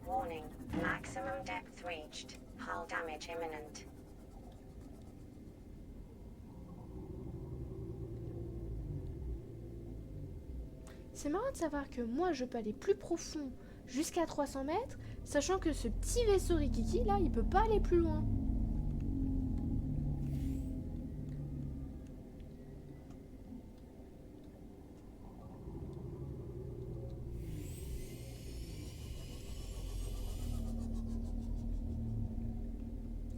Warning, maximum depth reached. Hull damage imminent. C'est marrant de savoir que moi je peux aller plus profond jusqu'à 300 mètres, sachant que ce petit vaisseau Rikiki là, il peut pas aller plus loin.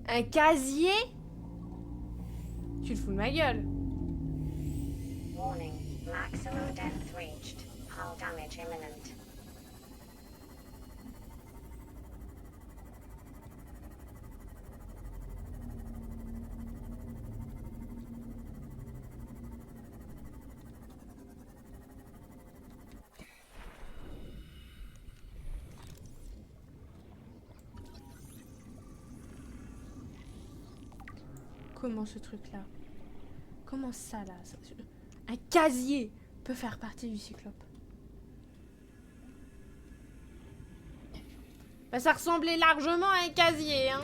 Un casier? Tu te fous de ma gueule. Warning, maximum depth reached. Hull damage imminent. Comment ce truc-là? Comment ça, là? Un casier peut faire partie du cyclope. Bah, ça ressemblait largement à un casier, hein.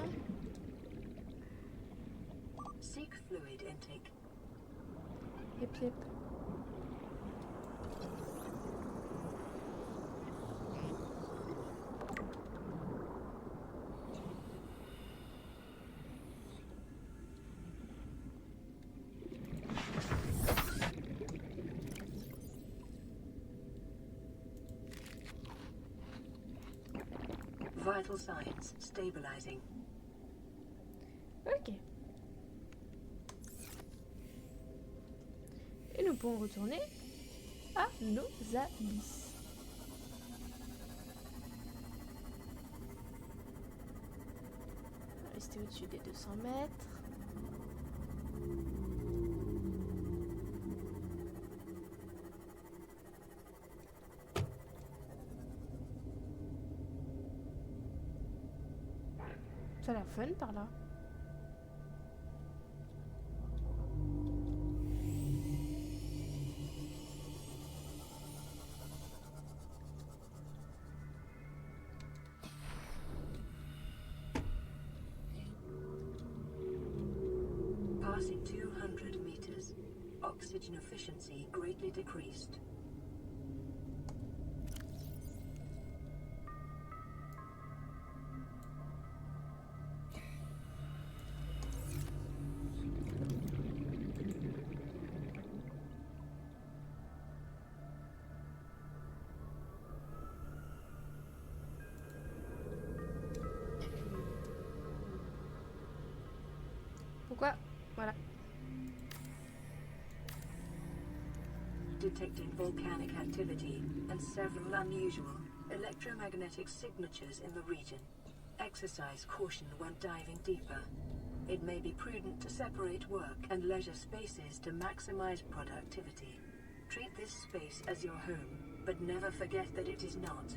Seek fluid intake. Yep, yep. Vital signs stabilizing. Ok. Et nous pouvons retourner à nos abysses. On va rester au-dessus des 200 mètres. Ça a l'air fun par là. Passing 200 meters. Oxygen efficiency greatly decreased. Pourquoi? Voilà. Detecting volcanic activity and several unusual electromagnetic signatures in the region. Exercise caution when diving deeper. It may be prudent to separate work and leisure spaces to maximize productivity. Treat this space as your home, but never forget that it is not.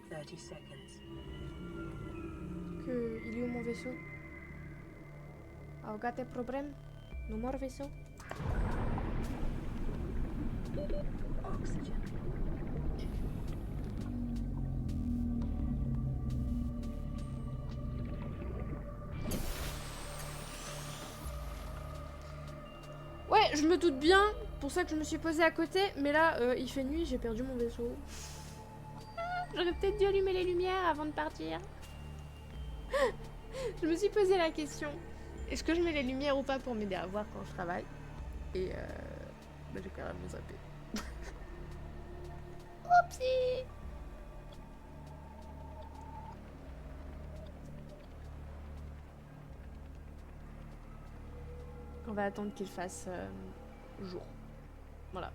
30 seconds. Il est où mon vaisseau? Au got des problèmes? No more vaisseau? Oxygen. Ouais, je me doute bien, pour ça que je me suis posée à côté, mais là, il fait nuit, j'ai perdu mon vaisseau. J'aurais peut-être dû allumer les lumières avant de partir. Je me suis posé la question, est-ce que je mets les lumières ou pas pour m'aider à voir quand je travaille? Et bah, j'ai carrément zappé. Oupsie! On va attendre qu'il fasse jour. Voilà.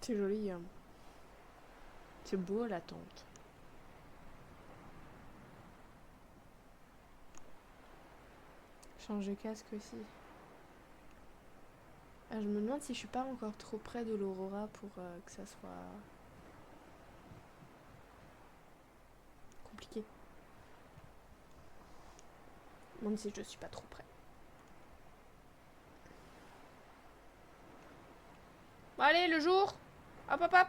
C'est joli, hein. C'est beau la tente. Change de casque aussi. Ah, je me demande si je suis pas encore trop près de l'Aurora pour que ça soit compliqué. Je me demande si je suis pas trop près. Bon, allez, le jour! Hop, hop, hop!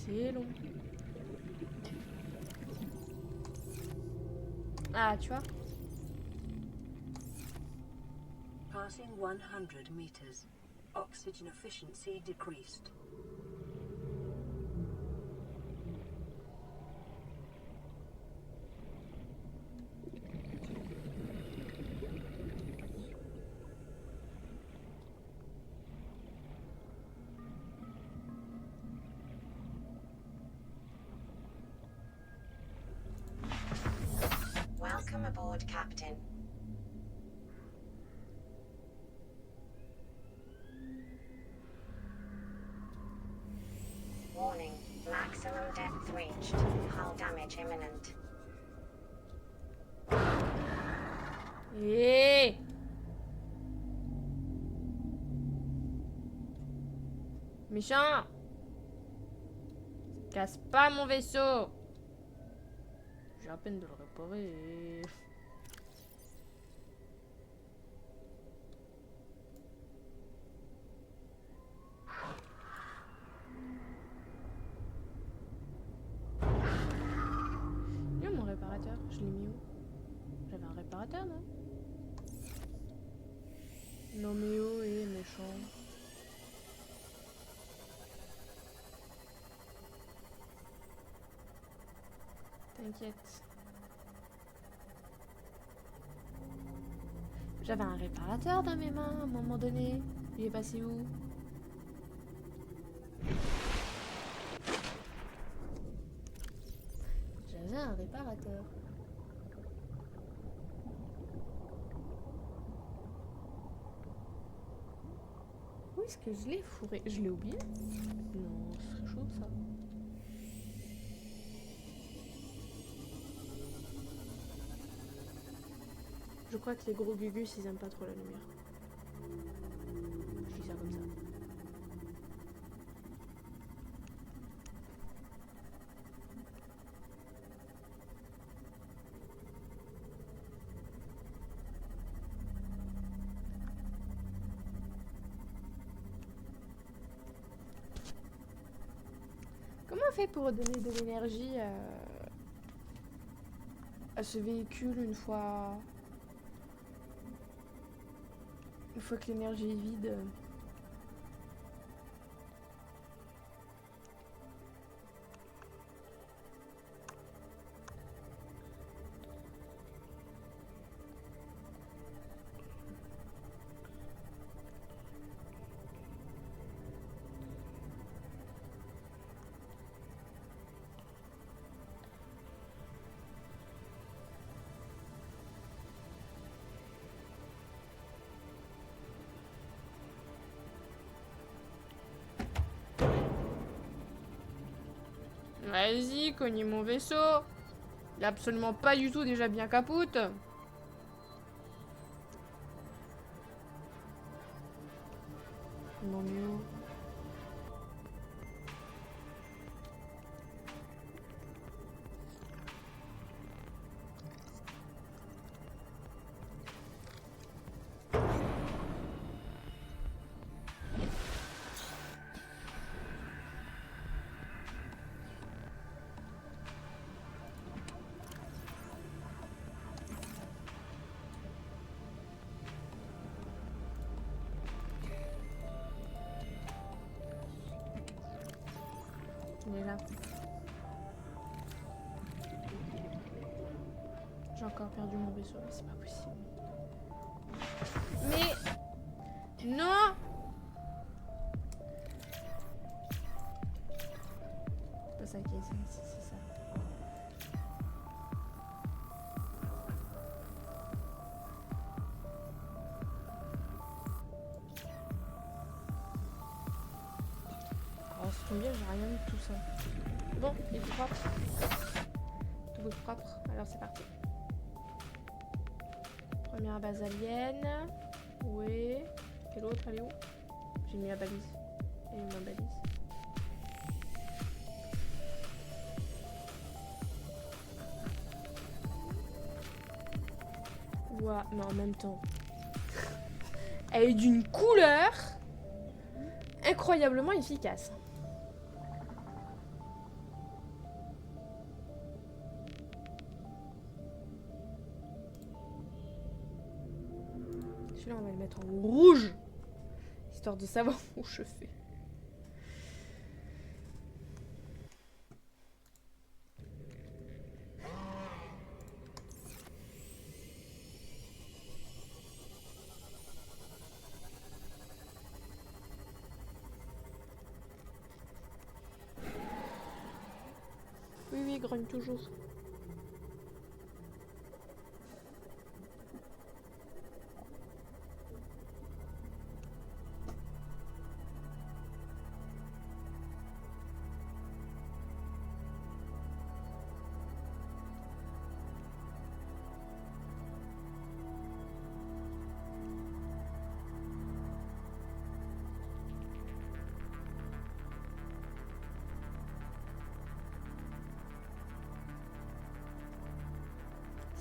C'est long. Ah, tu vois? Passing 100 meters. Oxygen efficiency decreased. Lord Captain. Warning. Maximum depth reached. Hull damage imminent. Hé! Méchant! Casse pas mon vaisseau! J'ai à peine de le réparer. Il est où mon réparateur? Je l'ai mis où? J'avais un réparateur, non? Noméo et méchant. T'inquiète. J'avais un réparateur dans mes mains à un moment donné. Il est passé où? J'avais un réparateur. Où est-ce que je l'ai fourré? Je l'ai oublié? Non, c'est chaud ça. Je crois que les gros gugus ils aiment pas trop la lumière. Je dis ça comme ça. Comment on fait pour donner de l'énergie à ce véhicule une fois que l'énergie est vide? Vas-y, cognez mon vaisseau. Il est absolument pas du tout déjà bien capoute. Non mieux. Il est là. J'ai encore perdu mon vaisseau, mais c'est pas possible. Mais... Non! C'est pas ça qui est ça, c'est ça. Alors, c'est tombe bien, j'ai rien de tout ça. Bon, il est tout propre. Tout est propre, alors c'est parti. Première base alien. Oui. Quelle autre? Elle est où? J'ai mis la balise. J'ai mis ma balise. Ouah, mais en même temps. Elle est d'une couleur incroyablement efficace. Celui-là, on va le mettre en rouge, histoire de savoir où je fais. Oui, oui, grogne toujours.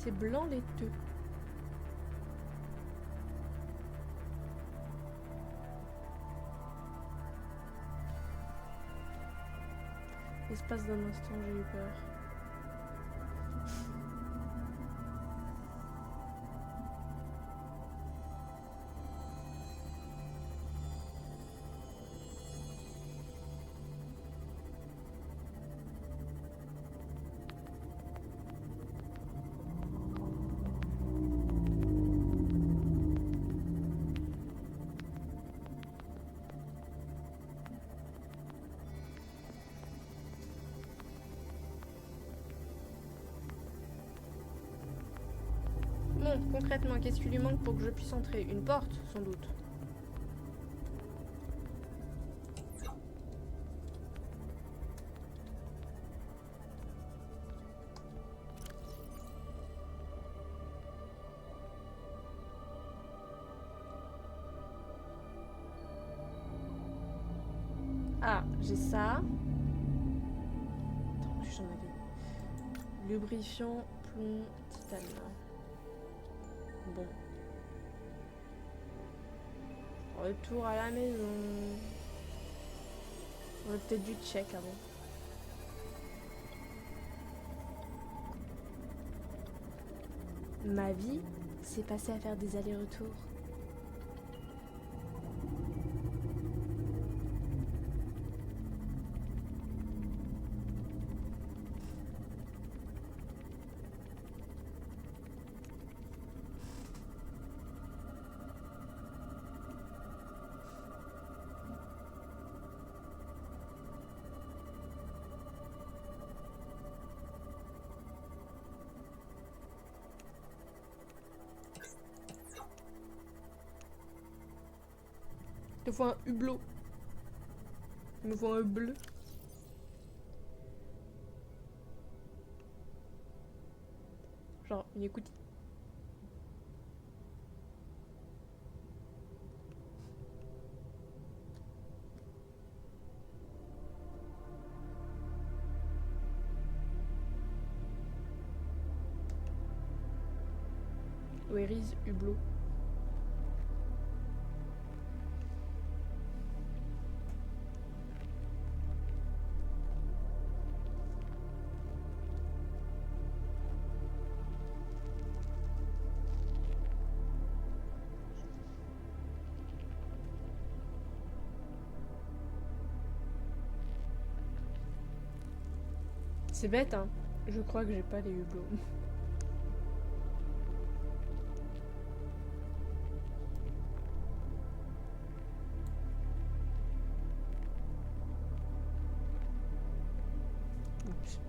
C'est blanc laiteux. L'espace d'un instant, j'ai eu peur. Bon, concrètement, qu'est-ce qui lui manque pour que je puisse entrer? Une porte, sans doute. Ah, j'ai ça. Attends, j'en avais. Lubrifiant, plomb, titane. Bon. Retour à la maison. On aurait peut-être dû check avant. Ma vie s'est passée à faire des allers-retours. Il me faut un hublot. Il me faut un bleu. Genre une écoutille. Where is hublot? C'est bête, hein. Je crois que j'ai pas les hublots. Oups.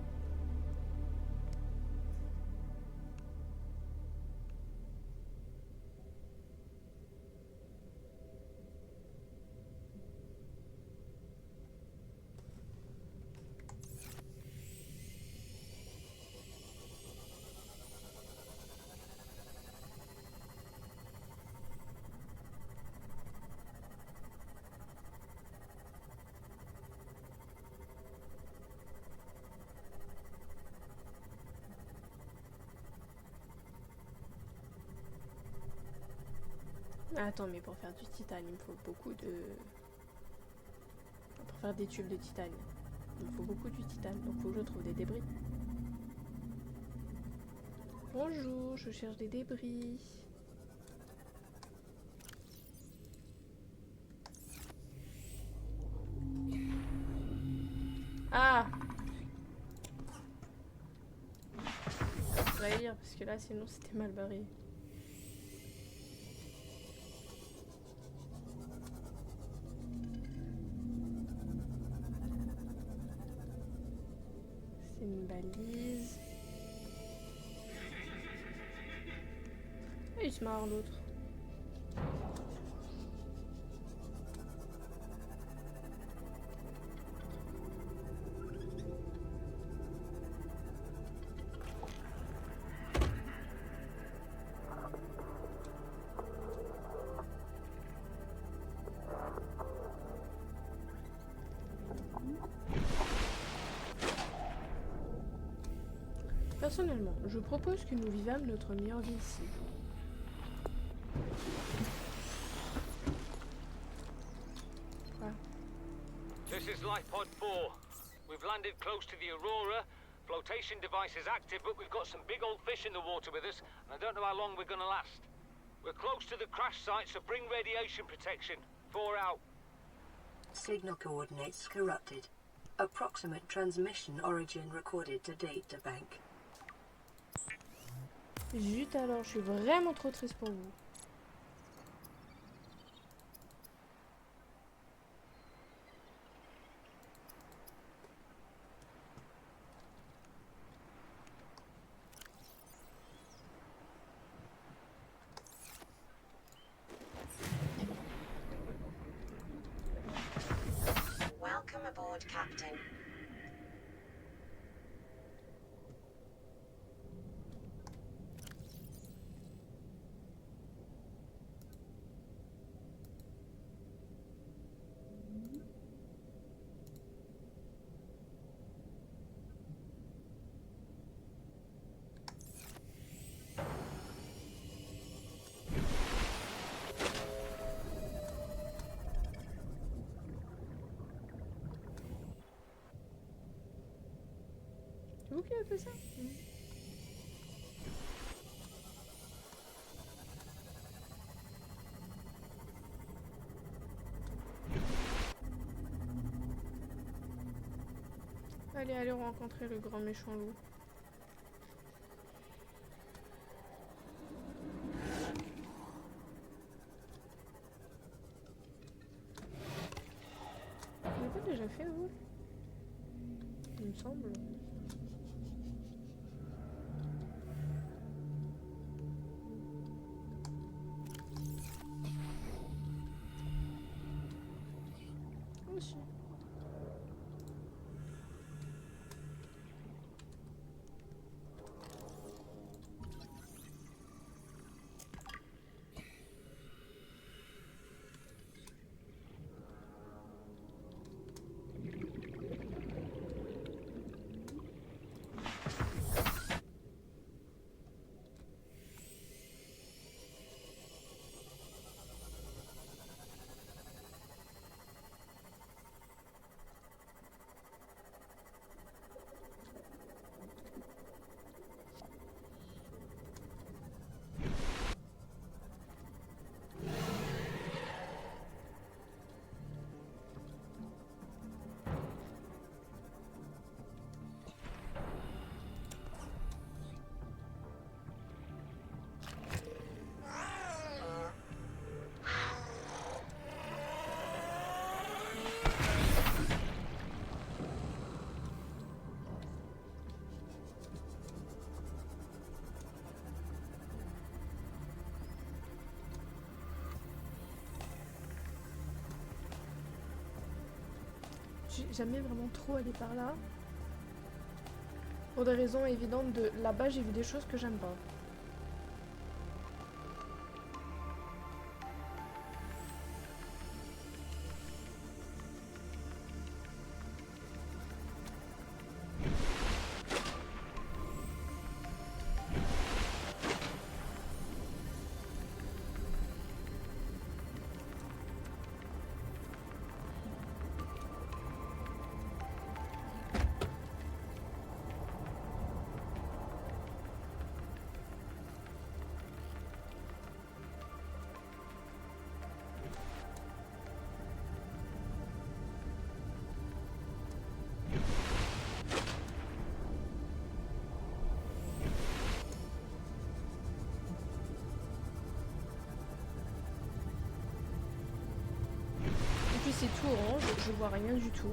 Attends, mais pour faire du titane, il me faut beaucoup de... Pour faire des tubes de titane, il me faut beaucoup de titane, donc faut que je trouve des débris. Bonjour, je cherche des débris. Ah! Je vais lire, parce que là, sinon, c'était mal barré. Une balise. Et il se marre l'autre. Personnellement, je propose que nous vivâmes notre meilleure vie ici. Quoi? This is Lifepod 4. We've landed close to the Aurora. Flotation device is active, but we've got some big old fish in the water with us, and I don't know how long we're gonna last. We're close to the crash site, so bring radiation protection. 4 out. Signal coordinates corrupted. Approximate transmission origin recorded to data bank. Zut alors, je suis vraiment trop triste pour vous. Welcome aboard, Captain. C'est vous qui avez fait ça? Allez, allez rencontrer le grand méchant loup. On l'a pas déjà fait, vous? Il me semble. Aussi. J'ai jamais vraiment trop allé par là. Pour des raisons évidentes de là-bas, j'ai vu des choses que j'aime pas. C'est tout orange, je vois rien du tout.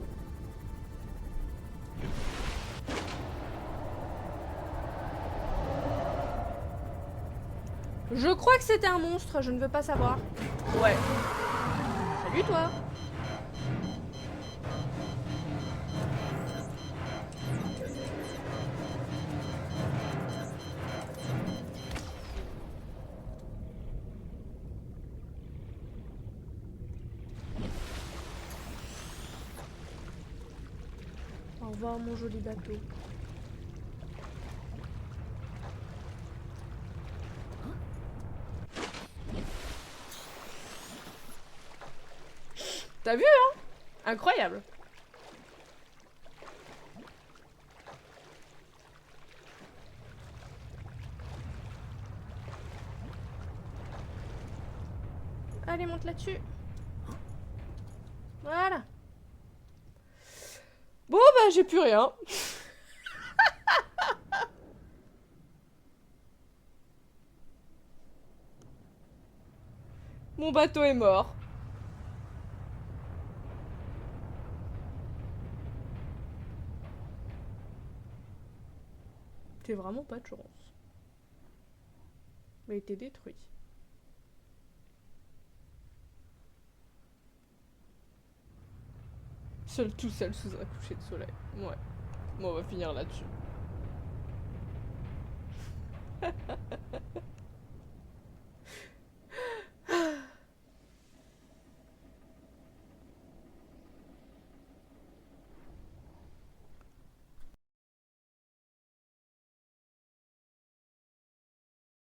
Je crois que c'était un monstre, je ne veux pas savoir. Ouais. Salut toi. Au revoir mon joli bateau. T'as vu, hein? Incroyable. Allez, monte là-dessus. Voilà. Bon, bah, j'ai plus rien. Mon bateau est mort. T'es vraiment pas de chance. Il a été détruit. Seul tout seul sous un coucher de soleil. Ouais. Bon, on va finir là-dessus.